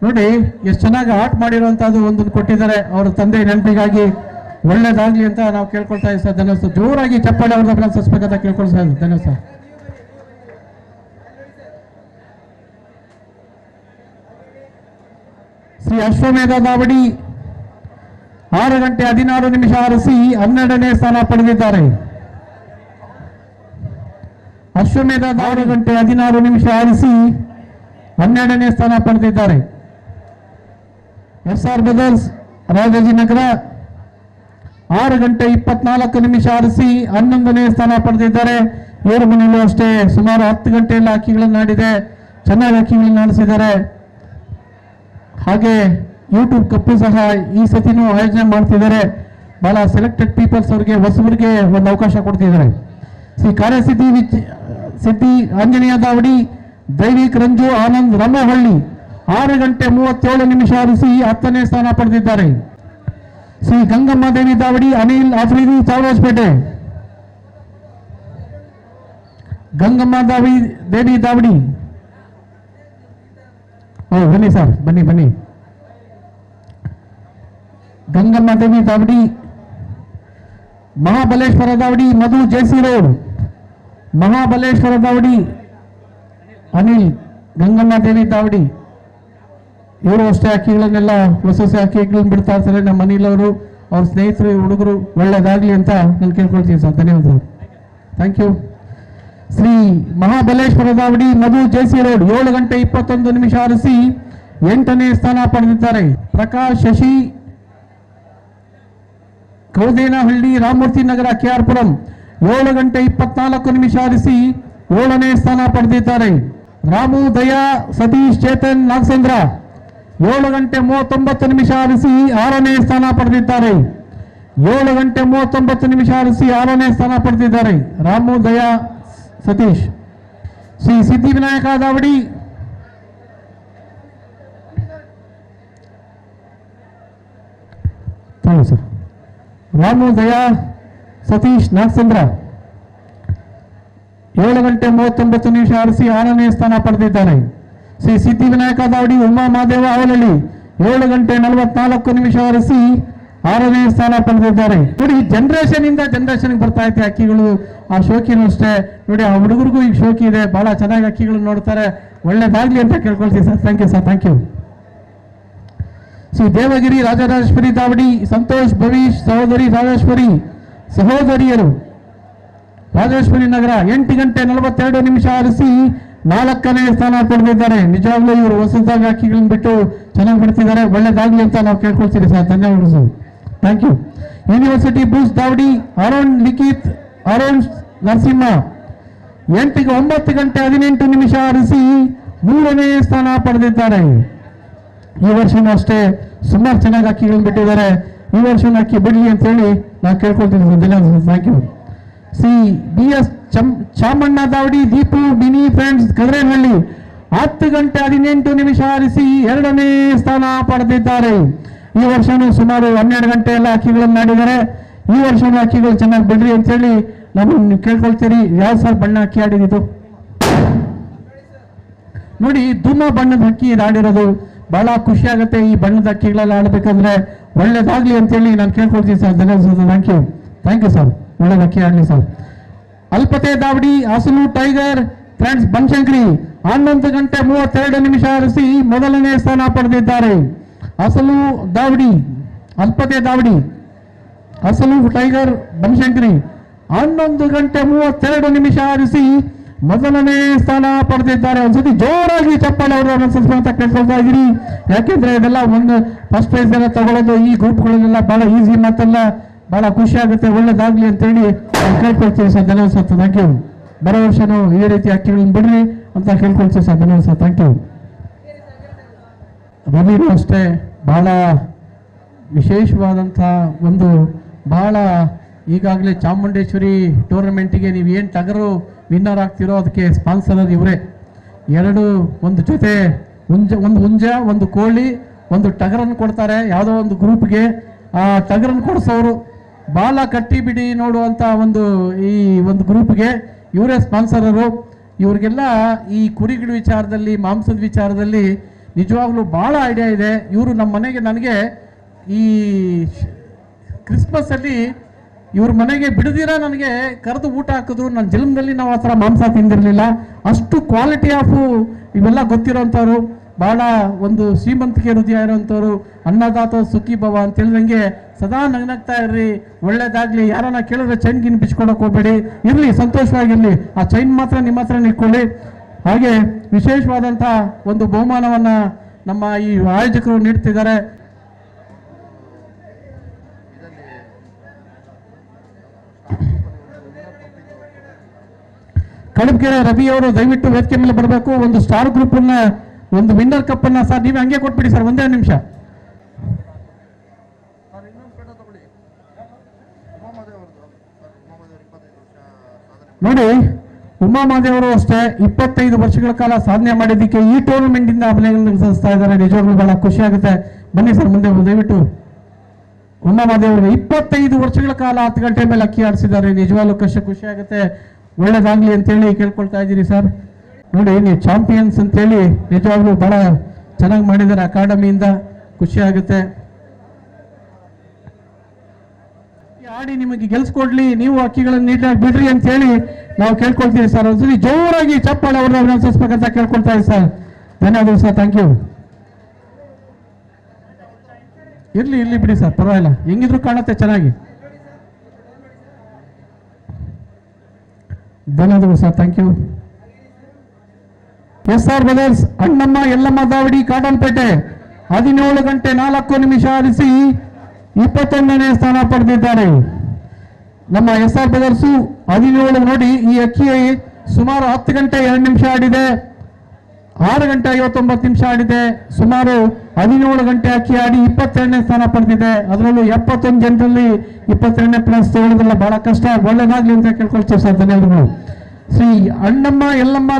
ನೋಡಿ ಎಷ್ಟು ಚೆನ್ನಾಗಿ ಆರ್ಟ್ ಮಾಡಿರುವಂತಹದ್ದು ಒಂದನ್ನು ಕೊಟ್ಟಿದ್ದಾರೆ ಅವರ ತಂದೆ ನೆನಪಿಗಾಗಿ. ಒಳ್ಳೇದಾಗ್ಲಿ ಅಂತ ನಾವು ಕೇಳ್ಕೊಳ್ತಾ ಇದ್ದೀವಿ ಸರ್. ಧನ್ಯವಾದ ಸರ್. ಜೋರಾಗಿ ಚಪ್ಪಾಳೆ ಅವ್ರನ್ನ ಅಭಿನಂದಿಸಬೇಕಂತ ಕೇಳ್ಕೊಳ್ತಾ ಇದ್ದೀವಿ. ಧನ್ಯವಾದ ಸರ್. ಶ್ರೀ ಅಶ್ವಮೇಧ ದಾವಡಿ 6 ಗಂಟೆ 16 ನಿಮಿಷ ಆರಿಸಿ 12ನೇ ಸ್ಥಾನ ಪಡೆದಿದ್ದಾರೆ. ಅಶ್ವಮೇಧ 6 ಗಂಟೆ 16 ನಿಮಿಷ ಆರಿಸಿ 12ನೇ ಸ್ಥಾನ ಪಡೆದಿದ್ದಾರೆ. SR ಬ್ರದರ್ಸ್ ರಾಜಾಜಿನಗರ 6:24 ಆರಿಸಿ 11ನೇ ಸ್ಥಾನ ಪಡೆದಿದ್ದಾರೆ. ಇವರ ಮನೆಯಲ್ಲೂ ಅಷ್ಟೇ ಸುಮಾರು 10 ಗಂಟೆಯಲ್ಲಿ ಅಕ್ಕಿಗಳನ್ನು ಆಡಿದೆ, ಚೆನ್ನಾಗಿ ಅಕ್ಕಿಗಳನ್ನು ಆಡಿಸಿದ್ದಾರೆ. ಹಾಗೆ ಯೂಟ್ಯೂಬ್ ಕಪ್ಪು ಸಹ ಈ ಸತಿನೂ ಆಯೋಜನೆ ಮಾಡ್ತಿದ್ದಾರೆ. ಬಹಳ ಸೆಲೆಕ್ಟೆಡ್ ಪೀಪಲ್ಸ್ ಅವರಿಗೆ ಹೊಸಬರಿಗೆ ಒಂದು ಅವಕಾಶ ಕೊಡ್ತಿದ್ದಾರೆ. ಕಾರ್ಯಸಿದ್ಧಿ ಸಿದ್ಧಿ ಆಂಜನೇಯ ದಾವಡಿ, ದೈವಿಕ್ ರಂಜು ಆನಂದ್ ರಮಹಳ್ಳಿ 6:37 ಆರಿಸಿ 10ನೇ ಸ್ಥಾನ ಪಡೆದಿದ್ದಾರೆ. ಗಂಗಮ್ಮ ದೇವಿ ದಾವಡಿ, ಅನಿಲ್ ಆಫ್ರಿದಿ ಚಾಮರಾಜಪೇಟೆ. ಗಂಗಮ್ಮ ದೇವಿ ದಾವಡಿ, ಬನ್ನಿ ಸರ್, ಬನ್ನಿ. ಗಂಗಮ್ಮ ದೇವಿ ದಾವಡಿ, ಮಹಾಬಲೇಶ್ವರ ದಾವಡಿ, ಮಧು ಜೆಸಿ ರೋಡ್. ಮಹಾಬಲೇಶ್ವರ ದಾವಡಿ ಅನಿಲ್, ಗಂಗಮ್ಮ ದೇವಿ ದಾವಡಿ. ಇವರು ಅಷ್ಟೇ ಅಕ್ಕಿಗಳನ್ನೆಲ್ಲ ಹೊಸ ಅಕ್ಕಿಗಳನ್ನು ಬಿಡ್ತಾ ಇರ್ತಾರೆ. ನಮ್ಮ ಅನಿಲ್ ಅವರು, ಅವ್ರ ಸ್ನೇಹಿತರು, ಹುಡುಗರು ಒಳ್ಳೇದಾಗ್ಲಿ ಅಂತ ನಾನು ಕೇಳ್ಕೊಳ್ತೀನಿ ಸರ್. ಧನ್ಯವಾದಗಳು, thank you. Shri Mahabaleshwara Davadi, Madhu JC road 7:21 ಆರಿಸಿ 8ನೇ ಸ್ಥಾನ ಪಡೆದಿದ್ದಾರೆ. ಪ್ರಕಾಶ್ ಶಶಿ, ಕೌದೇನಹಳ್ಳಿ, ರಾಮಮೂರ್ತಿ ನಗರ, KR ಪುರಂ 7:24 ಆರಿಸಿ 7ನೇ ಸ್ಥಾನ ಪಡೆದಿದ್ದಾರೆ. ರಾಮು, ದಯಾ, ಸತೀಶ್, ಚೇತನ್, ನಾಗಸಂದ್ರ 7:39 ಆರಿಸಿ 6ನೇ ಸ್ಥಾನ ಪಡೆದಿದ್ದಾರೆ. 7:39 ಆರಿಸಿ 6ನೇ ಸ್ಥಾನ ಪಡೆದಿದ್ದಾರೆ. ರಾಮು, ದಯಾ, ಸತೀಶ್. ಶ್ರೀ ಸಿದ್ಧಿವಿನಾಯಕ ದಾವಡಿ, ಸರ್, ರಾಮು, ದಯಾ, ಸತೀಶ್, ನಾಗಚಂದ್ರ 7:39 ಆರಿಸಿ 6ನೇ ಸ್ಥಾನ ಪಡೆದಿದ್ದಾರೆ. ಶ್ರೀ ಸಿದ್ಧಿವಿನಾಯಕ ದಾವಡಿ, ಉಮಾ ಮಹಾದೇವ ಅವಲಹಳ್ಳಿ 7:44 ಆರಿಸಿ 6ನೇ ಸ್ಥಾನ ಪಡೆದಿದ್ದಾರೆ. ನೋಡಿ, ಜನರೇಷನ್ ಇಂದ ಜನರೇಷನ್ಗೆ ಬರ್ತಾ ಐತೆ ಅಕ್ಕಿಗಳು. ಆ ಶೋಕಿನೂ ಅಷ್ಟೇ ನೋಡಿ, ಆ ಹುಡುಗರಿಗೂ ಈಗ ಶೋಕಿ ಇದೆ, ಬಹಳ ಚೆನ್ನಾಗಿ ಅಕ್ಕಿಗಳು ನೋಡ್ತಾರೆ. ಒಳ್ಳೇದಾಗ್ಲಿ ಅಂತ ಕೇಳ್ಕೊಳ್ತೀವಿ sir. Thank you sir, thank you. Shri Devagiri, Rajarajeshwari Davadi, Santosh, Bhavish, ಸಹೋದರಿ ರಾಜೇಶ್ವರಿ, ಸಹೋದರಿಯರು, ರಾಜೇಶ್ವರಿ ನಗರ 8:42 ಆರಿಸಿ 4ನೇ ಸ್ಥಾನ ಪಡೆದಿದ್ದಾರೆ. ನಿಜವಾಗ್ಲೂ ಇವರು ಹೊಸದಾಗಿ ಅಕ್ಕಿಗಳನ್ನ ಬಿಟ್ಟು ಚೆನ್ನಾಗಿ ಬಿಡ್ತಿದ್ದಾರೆ. ಒಳ್ಳೇದಾಗ್ಲಿ ಅಂತ ನಾವು ಕೇಳ್ಕೊಳ್ತೀವಿ ಸರ್. ಧನ್ಯವಾದಗಳು sir, thank you. University boys Davadi, Arun Likhith, Arun Narasimha 9:18 ಆರಿಸಿ 3ನೇ ಸ್ಥಾನ ಪಡೆದಿದ್ದಾರೆ. ಈ ವರ್ಷನೂ ಅಷ್ಟೇ ಸುಮಾರು ಚೆನ್ನಾಗಿ ಅಕ್ಕಿಗಳನ್ನ ಬಿಟ್ಟಿದ್ದಾರೆ. ಈ ವರ್ಷನೂ ಅಕ್ಕಿ ಬಿಡಲಿ ಅಂತ ಹೇಳಿ ನಾವು ಕೇಳ್ಕೊಳ್ತೀವಿ. ಧನ್ಯವಾದ, thank you. C BS Chamanna Davadi, Deepu, mini friends, Kadrenahalli 10:18 ಆರಿಸಿ 2ನೇ ಸ್ಥಾನ ಪಡೆದಿದ್ದಾರೆ. ಈ ವರ್ಷನೂ ಸುಮಾರು 12 ಗಂಟೆ ಎಲ್ಲ ಅಕ್ಕಿಗಳನ್ನು ಆಡಿದ್ದಾರೆ. ಈ ವರ್ಷನೂ ಅಕ್ಕಿಗಳು ಚೆನ್ನಾಗಿ ಬಿಡ್ರಿ ಅಂತ ಹೇಳಿ ನಾವು ಕೇಳ್ಕೊಳ್ತೀರಿ. ಯಾವ ಸರ್ ಬಣ್ಣ ಅಕ್ಕಿ ಆಡಿದ್ದು ನೋಡಿ, ಧೂಮ ಬಣ್ಣದ ಅಕ್ಕಿ ಆಡಿರೋದು ಬಹಳ ಖುಷಿ ಆಗುತ್ತೆ. ಈ ಬಣ್ಣದ ಅಕ್ಕಿಗಳೆಲ್ಲ ಆಡಬೇಕಂದ್ರೆ ಒಳ್ಳೇದಾಗ್ಲಿ ಅಂತೇಳಿ ನಾನು ಕೇಳ್ಕೊಳ್ತೀನಿ ಸರ್. ಧನ್ಯವಾದ, thank you, thank you sir. ಒಳ್ಳೇದು ಅಕ್ಕಿ ಆಡಲಿ ಸರ್. ಅಲ್ಪತೆ ದಾವಡಿ, ಅಸಲು ಟೈಗರ್ ಫ್ರೆಂಡ್ಸ್, ಬನಶಂಕರಿ 11:32 ಆರಿಸಿ 1ನೇ ಸ್ಥಾನ ಪಡೆದಿದ್ದಾರೆ. ಅಸಲು ದಾವಡಿ, ಅಲ್ಪತೆ ದಾವಡಿ, ಅಸಲು ಟೈಗರ್, ಬನಶಂಕರಿ 11:32 ಆರಿಸಿ 1ನೇ ಸ್ಥಾನ ಪಡೆದಿದ್ದಾರೆ. ಒಂದ್ಸತಿ ಜೋರಾಗಿ ಚಪ್ಪಾಳೆ ಅವರು ಅಂತ ಕೇಳ್ಕೊಳ್ತಾ ಇದ್ದೀರಿ. ಯಾಕೆಂದ್ರೆ ಇದೆಲ್ಲ ಒಂದು ಫಸ್ಟ್ ಪ್ರೈಸ್ ಎಲ್ಲ ತಗೊಳ್ಳೋದು ಈ ಗ್ರೂಪ್ಗಳನ್ನೆಲ್ಲ ಬಹಳ ಈಸಿ ಮಾತಲ್ಲ, ಬಹಳ ಖುಷಿ ಆಗುತ್ತೆ. ಒಳ್ಳೇದಾಗ್ಲಿ ಅಂತೇಳಿ ಕೇಳ್ಕೊಳ್ತೀವಿ ಸರ್. ಧನ್ಯವಾದ ಸರ್, ಥ್ಯಾಂಕ್ ಯು. ಬರೋ ವರ್ಷನೂ ಇದೇ ರೀತಿ ಅಕ್ಕಿಗಳನ್ನ ಬಿಡ್ರಿ ಅಂತ ಕೇಳ್ಕೊಳ್ತೀವಿ ಸರ್. ಧನ್ಯವಾದ ಸರ್, ಥ್ಯಾಂಕ್ ಯು. ರವಿನೂ ಅಷ್ಟೇ ಬಹಳ ವಿಶೇಷವಾದಂಥ ಒಂದು ಬಹಳ ಈಗಾಗಲೇ ಚಾಮುಂಡೇಶ್ವರಿ ಟೂರ್ನಮೆಂಟಿಗೆ ನೀವು ಏನು ಟಗರು ವಿನ್ನರ್ ಆಗ್ತಿರೋ ಅದಕ್ಕೆ ಸ್ಪಾನ್ಸರ್ ಇವರೇ. ಒಂದು ಜೊತೆ ಒಂದು ಹುಂಜ, ಒಂದು ಕೋಳಿ, ಒಂದು ಟಗರನ್ನು ಕೊಡ್ತಾರೆ ಯಾವುದೋ ಒಂದು ಗ್ರೂಪ್ಗೆ. ಆ ಟಗರನ್ನು ಕೊಡಿಸೋರು ಬಾಲ ಕಟ್ಟಿ ಬಿಡಿ ನೋಡುವಂಥ ಈ ಒಂದು ಗ್ರೂಪ್ಗೆ ಇವರೇ ಸ್ಪಾನ್ಸರರು. ಇವ್ರಿಗೆಲ್ಲ ಈ ಕುರಿಗಳ ವಿಚಾರದಲ್ಲಿ, ಮಾಂಸದ ವಿಚಾರದಲ್ಲಿ ನಿಜವಾಗ್ಲೂ ಭಾಳ ಐಡಿಯಾ ಇದೆ. ಇವರು ನಮ್ಮ ಮನೆಗೆ ನನಗೆ ಈ ಕ್ರಿಸ್ಮಸ್ಸಲ್ಲಿ ಇವ್ರ ಮನೆಗೆ ಬಿಡದಿರ ನನಗೆ ಕರೆದು ಊಟ ಹಾಕಿದ್ರು. ನನ್ನ ಜನ್ಮದಲ್ಲಿ ನಾವು ಆ ಥರ ಮಾಂಸ ತಿಂದಿರಲಿಲ್ಲ. ಅಷ್ಟು ಕ್ವಾಲಿಟಿ ಆಫ್ ಇವೆಲ್ಲ ಗೊತ್ತಿರೋಂಥವ್ರು, ಭಾಳ ಒಂದು ಶ್ರೀಮಂತಿಕೆ ಹೃದಯ ಇರೋಂಥವ್ರು. ಅನ್ನದಾತ ಸುಖಿ ಭವ ಅಂತ ಹೇಳಿದಂಗೆ ಸದಾ ನಗ್ನಗ್ತಾ ಇರ್ರಿ, ಒಳ್ಳೇದಾಗ್ಲಿ. ಯಾರನ್ನ ಕೇಳಿದ್ರೆ ಚೈನ್ ಗಿನ್ ಬಿಚ್ಕೊಳಕ್ ಹೋಗ್ಬೇಡಿ, ಇರಲಿ ಸಂತೋಷವಾಗಿರಲಿ. ಆ ಚೈನ್ ಮಾತ್ರ ನಿಮ್ಮ ಹತ್ರ ಇಟ್ಕೊಳ್ಳಿ. ಹಾಗೆ ವಿಶೇಷವಾದಂಥ ಒಂದು ಬಹುಮಾನವನ್ನು ನಮ್ಮ ಈ ಆಯೋಜಕರು ನೀಡ್ತಿದ್ದಾರೆ. ಕಡಬಗೆರೆ ರವಿ ಅವರು ದಯವಿಟ್ಟು ವೇದಿಕೆ ಮೇಲೆ ಬರಬೇಕು. ಒಂದು ಸ್ಟಾರ್ ಗ್ರೂಪ್ ಅನ್ನ, ಒಂದು ವಿನ್ನರ್ ಕಪ್ ಅನ್ನ ಸರ್ ನೀವೇ ಹಂಗೆ ಕೊಟ್ಬಿಡಿ ಸರ್, ಒಂದೇ ನಿಮಿಷ. ನೋಡಿ, ಉಮಾಮಾದೇವರು ಅಷ್ಟೇ 25 ವರ್ಷಗಳ ಕಾಲ ಸಾಧನೆ ಮಾಡಿದ್ದಕ್ಕೆ ಈ ಟೂರ್ನಮೆಂಟ್ ಇಂದ ಅಭಿನಂದನೆ ಸಲ್ಲಿಸ್ತಾ ಇದ್ದಾರೆ. ನಿಜವಾಗ್ಲೂ ಬಹಳ ಖುಷಿ ಆಗುತ್ತೆ. ಬನ್ನಿ ಸರ್ ಮುಂದೆ ದಯವಿಟ್ಟು. ಉಮಾಮಾದೇವರು 25 ವರ್ಷಗಳ ಕಾಲ 10 ಗಂಟೆ ಮೇಲೆ ಅಕ್ಕಿ ಆಡಿಸಿದ್ದಾರೆ. ನಿಜವಾಗ್ಲೂ ಖುಷಿ ಆಗುತ್ತೆ. ಒಳ್ಳೇದಾಗ್ಲಿ ಅಂತೇಳಿ ಕೇಳ್ಕೊಳ್ತಾ ಇದ್ದೀರಿ ಸರ್. ನೋಡಿ, ನೀವು ಚಾಂಪಿಯನ್ಸ್ ಅಂತೇಳಿ ನಿಜವಾಗ್ಲೂ ಬಹಳ ಚೆನ್ನಾಗಿ ಮಾಡಿದ್ದಾರೆ. ಅಕಾಡೆಮಿಯಿಂದ ಖುಷಿ ಆಗುತ್ತೆ. ಆಡಿ ನಿಮಗೆ ಗೆಲ್ಸ್ಕೊಡ್ಲಿ, ನೀವು ಅಕ್ಕಿಗಳನ್ನು ನೀಟಾಗಿ ಬಿಡ್ರಿ ಅಂತ ಹೇಳಿ ನಾವು ಕೇಳ್ಕೊಳ್ತೀವಿ ಸರ್. ಒಂದ್ಸರಿ ಜೋರಾಗಿ ಚಪ್ಪಾಳೆ ಅವ್ರನ್ನ ಅಭಿನಂದಿಸಬೇಕಂತ ಕೇಳ್ಕೊಳ್ತಾ ಇದ್ದೀವಿ ಸರ್. ಧನ್ಯವಾದಗಳು ಸರ್, ಥ್ಯಾಂಕ್ ಯು. ಇರ್ಲಿ ಬಿಡಿ ಸರ್, ಪರವಾಗಿಲ್ಲ, ಹೆಂಗಿದ್ರು ಕಾಣುತ್ತೆ ಚೆನ್ನಾಗಿ. ಧನ್ಯವಾದಗಳು sir, thank you. SR brothers Annamma Yellamma Davadi Cottonpet 17 ಗಂಟೆ 4 ನಿಮಿಷ ಆಡಿಸಿ 21ನೇ ಸ್ಥಾನ ಪಡೆದಿದ್ದಾರೆ. ನಮ್ಮ SR ಬ್ರದರ್ಸು 17. ನೋಡಿ, ಈ ಅಕ್ಕಿ ಸುಮಾರು 10 ಗಂಟೆ 2 ನಿಮಿಷ ಆಡಿದೆ, 6 ಗಂಟೆ 59 ನಿಮಿಷ ಆಡಿದೆ. ಸುಮಾರು 17 ಗಂಟೆ ಅಕ್ಕಿ ಆಡಿ 22ನೇ ಸ್ಥಾನ ಪಡೆದಿದೆ. ಅದರಲ್ಲೂ 71 ಜನರಲ್ಲಿ 22ನೇ ಪ್ಲೇಸ್ ತಗೊಳ್ಳೋದಿಲ್ಲ, ಬಹಳ ಕಷ್ಟ. ಒಳ್ಳೆದಾಗ್ಲಿ ಅಂತ ಕೇಳ್ಕೊಳ್ತೀವಿ ಸರ್, ಧನ್ಯವಾದಗಳು. ಶ್ರೀ ಅಣ್ಣಮ್ಮ ಯಲ್ಲಮ್ಮ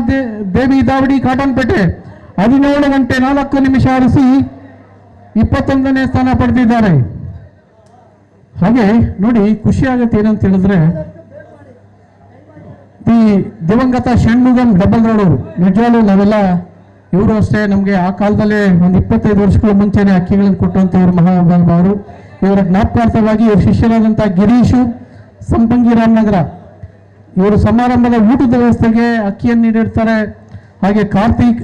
ದೇವಿ ದಾವಡಿ ಕಾಟನ್ಪೇಟೆ 17 ಗಂಟೆ 4 ನಿಮಿಷ ಆಡಿಸಿ 21ನೇ ಸ್ಥಾನ ಪಡೆದಿದ್ದಾರೆ. ಹಾಗೆ ನೋಡಿ, ಖುಷಿ ಆಗುತ್ತೆ ಏನಂತ ಹೇಳಿದ್ರೆ, ಈ ದಿವಂಗತ ಷಣ್ಮುಗಂ ಡಬಲ್ ರೋಡ್ ಅವರು ನಿಜವಾಗ್ಲೂ ನಾವೆಲ್ಲ ಇವರು ಅಷ್ಟೇ ನಮಗೆ ಆ ಕಾಲದಲ್ಲೇ ಒಂದು 25 ವರ್ಷಗಳ ಮುಂಚೆನೆ ಅಕ್ಕಿಗಳನ್ನು ಕೊಟ್ಟಂತವ್ರು ಮಹಾನುಭಾವರು. ಇವರ ಜ್ಞಾಪಕಾರ್ಥವಾಗಿ ಇವರು ಶಿಷ್ಯರಾದಂತಹ ಗಿರೀಶು ಸಂಪಂಗಿ ರಾಮನಗರ ಇವರು ಸಮಾರಂಭದ ಊಟದ ವ್ಯವಸ್ಥೆಗೆ ಅಕ್ಕಿಯನ್ನು ನೀಡಿರ್ತಾರೆ. ಹಾಗೆ ಕಾರ್ತಿಕ್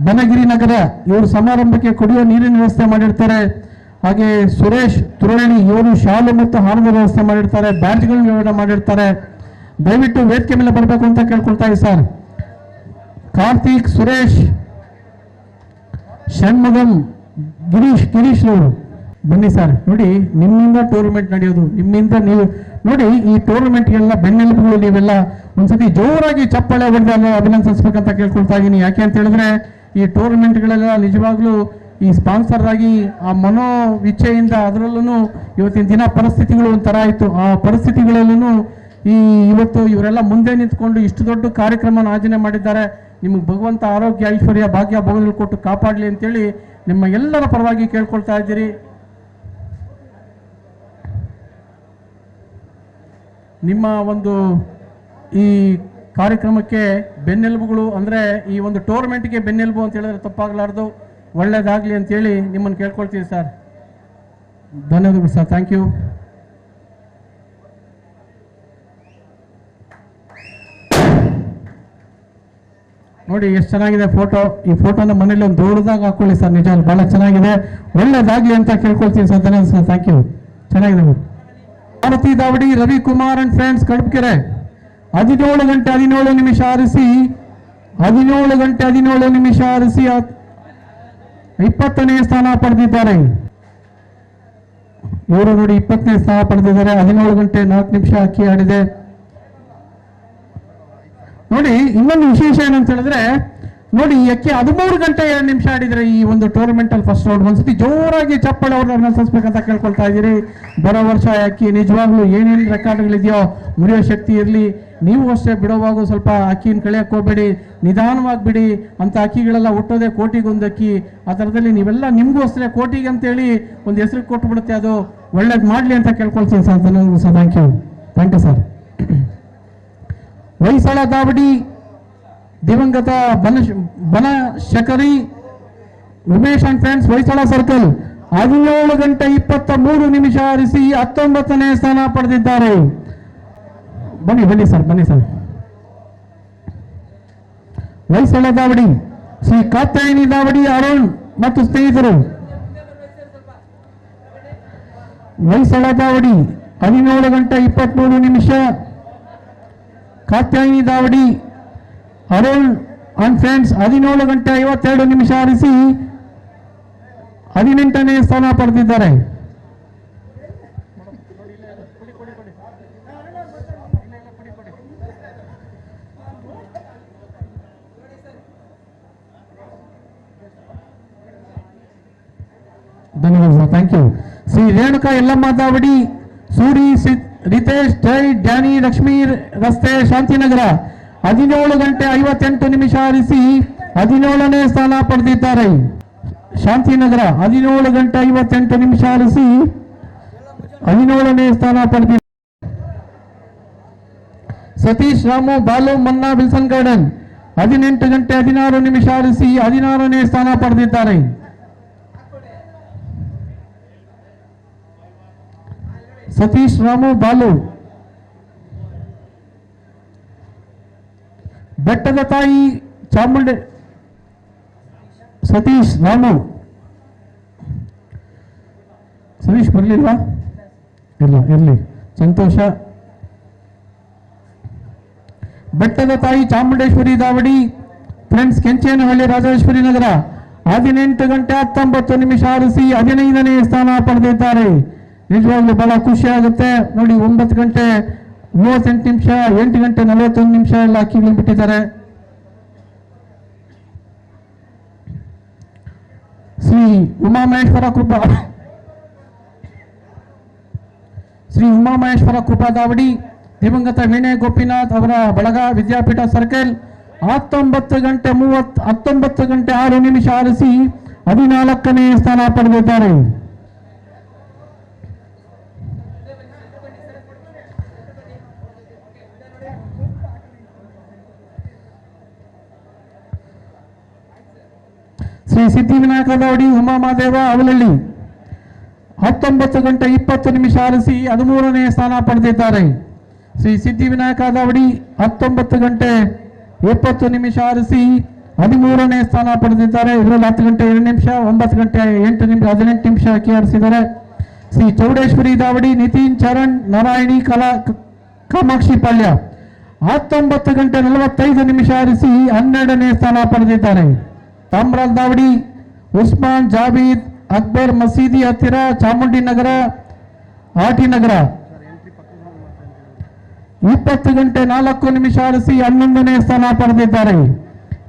ಬನಗಿರಿ ನಗರ ಇವರು ಸಮಾರಂಭಕ್ಕೆ ಕುಡಿಯುವ ನೀರಿನ ವ್ಯವಸ್ಥೆ ಮಾಡಿರ್ತಾರೆ. ಹಾಗೆ ಸುರೇಶ್ ತುರಳಿ ಇವರು ಶಾಲು ಮತ್ತು ಹಾರದ ವ್ಯವಸ್ಥೆ ಮಾಡಿರ್ತಾರೆ, ಬ್ಯಾಡ್ಜ್ಗಳನ್ನ ವ್ಯವಹಾರ ಮಾಡಿರ್ತಾರೆ. ದಯವಿಟ್ಟು ವೇದಿಕೆ ಮೇಲೆ ಬರಬೇಕು ಅಂತ ಕೇಳ್ಕೊಳ್ತಾ ಇದ್ದೀವಿ ಸರ್. ಕಾರ್ತಿಕ್, ಸುರೇಶ್, ಷಣ್ಮುಗಂ, ಗಿರೀಶ್ ಅವರು ಬನ್ನಿ ಸರ್. ನೋಡಿ, ನಿಮ್ಮಿಂದ ಟೂರ್ನಮೆಂಟ್ ನಡೆಯೋದು, ನಿಮ್ಮಿಂದ ನೀವು ನೋಡಿ ಈ ಟೂರ್ನಮೆಂಟ್ಗೆಲ್ಲ ಬೆನ್ನೆಲುಬುಗಳು ನೀವೆಲ್ಲ. ಒಂದ್ಸತಿ ಜೋರಾಗಿ ಚಪ್ಪಾಳೆ ಹೊಡೆದ ಅಭಿನಂದಿಸಬೇಕಂತ ಕೇಳ್ಕೊಳ್ತಾ ಇದ್ದೀನಿ. ಯಾಕೆ ಅಂತ ಹೇಳಿದ್ರೆ, ಈ ಟೂರ್ನಮೆಂಟ್ಗಳೆಲ್ಲ ನಿಜವಾಗ್ಲೂ ಈ ಸ್ಪಾನ್ಸರ್ ಆಗಿ ಆ ಮನೋ ಇಚ್ಛೆಯಿಂದ, ಅದರಲ್ಲೂ ಇವತ್ತಿನ ದಿನ ಪರಿಸ್ಥಿತಿಗಳು ಒಂಥರ ಆಯಿತು. ಆ ಪರಿಸ್ಥಿತಿಗಳಲ್ಲೂ ಇವತ್ತು ಇವರೆಲ್ಲ ಮುಂದೆ ನಿಂತ್ಕೊಂಡು ಇಷ್ಟು ದೊಡ್ಡ ಕಾರ್ಯಕ್ರಮ ಆಯೋಜನೆ ಮಾಡಿದ್ದಾರೆ. ನಿಮಗೆ ಭಗವಂತ ಆರೋಗ್ಯ, ಐಶ್ವರ್ಯ, ಭಾಗ್ಯ ಭಗವಂತ ಕೊಟ್ಟು ಕಾಪಾಡಲಿ ಅಂತೇಳಿ ನಿಮ್ಮ ಎಲ್ಲರ ಪರವಾಗಿ ಕೇಳ್ಕೊಳ್ತಾ ಇದ್ದೀರಿ. ನಿಮ್ಮ ಒಂದು ಈ ಕಾರ್ಯಕ್ರಮಕ್ಕೆ ಬೆನ್ನೆಲುಬುಗಳು ಅಂದರೆ ಈ ಒಂದು ಟೂರ್ನಮೆಂಟ್ಗೆ ಬೆನ್ನೆಲುಬು ಅಂತ ಹೇಳಿದ್ರೆ ತಪ್ಪಾಗಲಾರ್ದು. ಒಳ್ಳೇದಾಗಲಿ ಅಂತೇಳಿ ನಿಮ್ಮನ್ನು ಕೇಳ್ಕೊಳ್ತೀವಿ ಸರ್. ಧನ್ಯವಾದಗಳು ಸರ್, ಥ್ಯಾಂಕ್ ಯು. ನೋಡಿ ಎಷ್ಟು ಚೆನ್ನಾಗಿದೆ ಫೋಟೋ. ಈ ಫೋಟೋನ ಮನೇಲಿ ಒಂದು ದೊಡ್ಡದಾಗ ಹಾಕೊಳ್ಳಿ ಸರ್, ನಿಜ ಬಹಳ ಚೆನ್ನಾಗಿದೆ. ಒಳ್ಳೇದಾಗಲಿ ಅಂತ ಕೇಳ್ಕೊಳ್ತೀನಿ ಸರ್. ಧನ್ಯವಾದ ಸರ್, ಥ್ಯಾಂಕ್ ಯು. ಚೆನ್ನಾಗಿದೆ. ಭಾರತಿ ದಾವಡಿ ರವಿಕುಮಾರ್ ಅಂಡ್ ಫ್ರೆಂಡ್ಸ್ ಕಡಬಗೆರೆ 17 ಗಂಟೆ 17 ನಿಮಿಷ ಆರಿಸಿ 17 ಗಂಟೆ 17 ನಿಮಿಷ ಆರಿಸಿ 20ನೇ ಸ್ಥಾನ ಪಡೆದಿದ್ದಾರೆ. ಇವರು ನೋಡಿ 20ನೇ ಸ್ಥಾನ ಪಡೆದಿದ್ದಾರೆ. 17 ಗಂಟೆ 4 ನಿಮಿಷ ಅಕ್ಕಿ ಆಡಿದೆ. ನೋಡಿ, ಇನ್ನೊಂದು ವಿಶೇಷ ಏನಂತ ಹೇಳಿದ್ರೆ, ನೋಡಿ ಈ ಅಕ್ಕಿ 13 ಗಂಟೆ 2 ನಿಮಿಷ ಆಡಿದ್ರೆ ಈ ಒಂದು ಟೂರ್ನಮೆಂಟ್ ಅಲ್ಲಿ ಫಸ್ಟ್ ರೌಂಡ್. ಒಂದ್ಸತಿ ಜೋರಾಗಿ ಚಪ್ಪಾಳೆ ಅವ್ರನ್ನ ಅಭಿನಂದಿಸಬೇಕಂತ ಕೇಳ್ಕೊಳ್ತಾ ಇದ್ದೀರಿ. ಬರೋ ವರ್ಷ ಅಕ್ಕಿ ನಿಜವಾಗ್ಲೂ ಏನೇನು ರೆಕಾರ್ಡ್ಗಳಿದೆಯೋ ಮುರಿಯೋ ಶಕ್ತಿ ಇರಲಿ. ನೀವು ಅಷ್ಟೇ ಬಿಡೋವಾಗ ಸ್ವಲ್ಪ ಅಕ್ಕಿನ ಕಳೆಯಕ್ಕೆ ಹೋಗ್ಬೇಡಿ, ನಿಧಾನವಾಗಿ ಬಿಡಿ. ಅಂತ ಅಕ್ಕಿಗಳೆಲ್ಲ ಹುಟ್ಟೋದೆ ಕೋಟಿಗೊಂದು ಅಕ್ಕಿ. ಆ ಥರದಲ್ಲಿ ನೀವೆಲ್ಲ ನಿಮಗೂ ಅಷ್ಟೇ ಕೋಟಿಗೆ ಅಂತೇಳಿ ಒಂದು ಹೆಸರು ಕೊಟ್ಟು ಬಿಡುತ್ತೆ. ಅದು ಒಳ್ಳೇದು ಮಾಡಲಿ ಅಂತ ಕೇಳ್ಕೊಳ್ತೀನಿ ಸರ್. ಧನ್ಯವಾದ sir, thank you sir. Hoysala Davadi ದಿವಂಗತ Banashankari Umesh and friends Hoysala circle 17 ಗಂಟೆ 23 ನಿಮಿಷ ಆರಿಸಿ 19ನೇ ಸ್ಥಾನ ಪಡೆದಿದ್ದಾರೆ. ಬನ್ನಿ ಸರ್, ಬನ್ನಿ ಸರ್. ಹೊಯ್ಸಳ ದಾವಡಿ ಶ್ರೀ ಕಾತ್ಯಾಯಿನಿ ದಾವಡಿ ಅರುಣ್ ಮತ್ತು ಸ್ನೇಹಿತರು. ಹೊಯ್ಸಳ ದಾವಡಿ 17 ಗಂಟೆ 23 ನಿಮಿಷ. ಕಾತ್ಯಾಯಿನಿ ದಾವಡಿ ಅರುಣ್ ಅಂಡ್ ಫ್ರೆಂಡ್ಸ್ 17 ಗಂಟೆ 52 ನಿಮಿಷ ಆರಿಸಿ 18ನೇ ಸ್ಥಾನ ಪಡೆದಿದ್ದಾರೆ. ಧನ್ಯವಾದ sir, thank you. Shri Renuka Yellamma Davadi, Suri Ritesh Jai, Danny Lakshmi ರಸ್ತೆ, ಶಾಂತಿನಗರ 17 ಗಂಟೆ 58 ನಿಮಿಷ ಆರಿಸಿ 17ನೇ ಸ್ಥಾನ ಪಡೆದಿದ್ದಾರೆ. ಶಾಂತಿನಗರ 17 ಗಂಟೆ 58 ನಿಮಿಷ ಆರಿಸಿ 17ನೇ ಸ್ಥಾನ ಪಡೆದಿದ್ದಾರೆ. ಸತೀಶ್ ರಾಮು ಬಾಲು ಮನ್ನಾ ವಿಲ್ಸನ್ ಗಾರ್ಡನ್ 18 ಗಂಟೆ 16 ನಿಮಿಷ ಆರಿಸಿ 16ನೇ ಸ್ಥಾನ ಪಡೆದಿದ್ದಾರೆ. ಸತೀಶ್ ರಾಮು ಬಾಲು. ಬೆಟ್ಟದ ತಾಯಿ ಚಾಮುಂಡಿ ಸತೀಶ್ ರಾಮು. ಸತೀಶ್ ಬರಲಿಲ್ವಾ? ಇಲ್ಲ, ಇರಲಿ, ಸಂತೋಷ. ಬೆಟ್ಟದ ತಾಯಿ ಚಾಮುಂಡೇಶ್ವರಿ ದಾವಡಿ ಫ್ರೆಂಡ್ಸ್, ಕೆಂಚೇನಹಳ್ಳಿ, ರಾಜೇಶ್ವರಿ ನಗರ 18 ಗಂಟೆ 19 ನಿಮಿಷ ಆರಿಸಿ 15ನೇ ಸ್ಥಾನ ಪಡೆದಿದ್ದಾರೆ. ನಿಜವಾಗ್ಲೂ ಬಹಳ ಖುಷಿ ಆಗುತ್ತೆ ನೋಡಿ. 9 ಗಂಟೆ 38 ನಿಮಿಷ, 8 ಗಂಟೆ 41 ನಿಮಿಷ ಎಲ್ಲ ಅಕ್ಕಿಗಳು ಬಿಟ್ಟಿದ್ದಾರೆ. ಶ್ರೀ ಉಮಾಮಹೇಶ್ವರ ಕೃಪಾ ದಾವಡಿ ದಿವಂಗತ ವೀಣೆ ಗೋಪಿನಾಥ್ ಅವರ ಬಳಗ, ವಿದ್ಯಾಪೀಠ ಸರ್ಕಲ್ 19 ಗಂಟೆ 6 ನಿಮಿಷ ಆರಿಸಿ 14ನೇ ಸ್ಥಾನ ಪಡೆದಿದ್ದಾರೆ. ಶ್ರೀ ಸಿದ್ಧಿವಿನಾಯಕ ದಾವಡಿ ಉಮಾಮಹದೇವ ಅವಲಹಳ್ಳಿ 19 ಗಂಟೆ 20 ನಿಮಿಷ ಆರಿಸಿ 13ನೇ ಸ್ಥಾನ ಪಡೆದಿದ್ದಾರೆ. ಶ್ರೀ ಸಿದ್ಧಿವಿನಾಯಕ ದಾವಡಿ 19 ಗಂಟೆ 20 ನಿಮಿಷ ಆರಿಸಿ 13ನೇ ಸ್ಥಾನ ಪಡೆದಿದ್ದಾರೆ. ಇದರಲ್ಲಿ 10 ಗಂಟೆ 2 ನಿಮಿಷ, 9 ಗಂಟೆ 8 ನಿಮಿಷ, 18 ನಿಮಿಷ ಅಕ್ಕಿ ಆರಿಸಿದ್ದಾರೆ. ಶ್ರೀ ಚೌಡೇಶ್ವರಿ ದಾವಡಿ ನಿತಿನ್ ಚರಣ್ ನಾರಾಯಣಿ ಕಾಮಾಕ್ಷಿ ಪಾಳ್ಯ 19 ಗಂಟೆ 45 ನಿಮಿಷ ಆರಿಸಿ 12ನೇ ಸ್ಥಾನ ಪಡೆದಿದ್ದಾರೆ. ತಾಮ್ರಾಲ್ ದಾವಡಿ ಉಸ್ಮಾನ್ ಜಾವೀದ್ ಅಕ್ಬರ್ ಮಸೀದಿ ಹತ್ತಿರ, ಚಾಮುಂಡಿ ನಗರ, ಆಟಿ ನಗರ 20 ಗಂಟೆ 4 ನಿಮಿಷ ಆರಿಸಿ 11ನೇ ಸ್ಥಾನ ಪಡೆದಿದ್ದಾರೆ.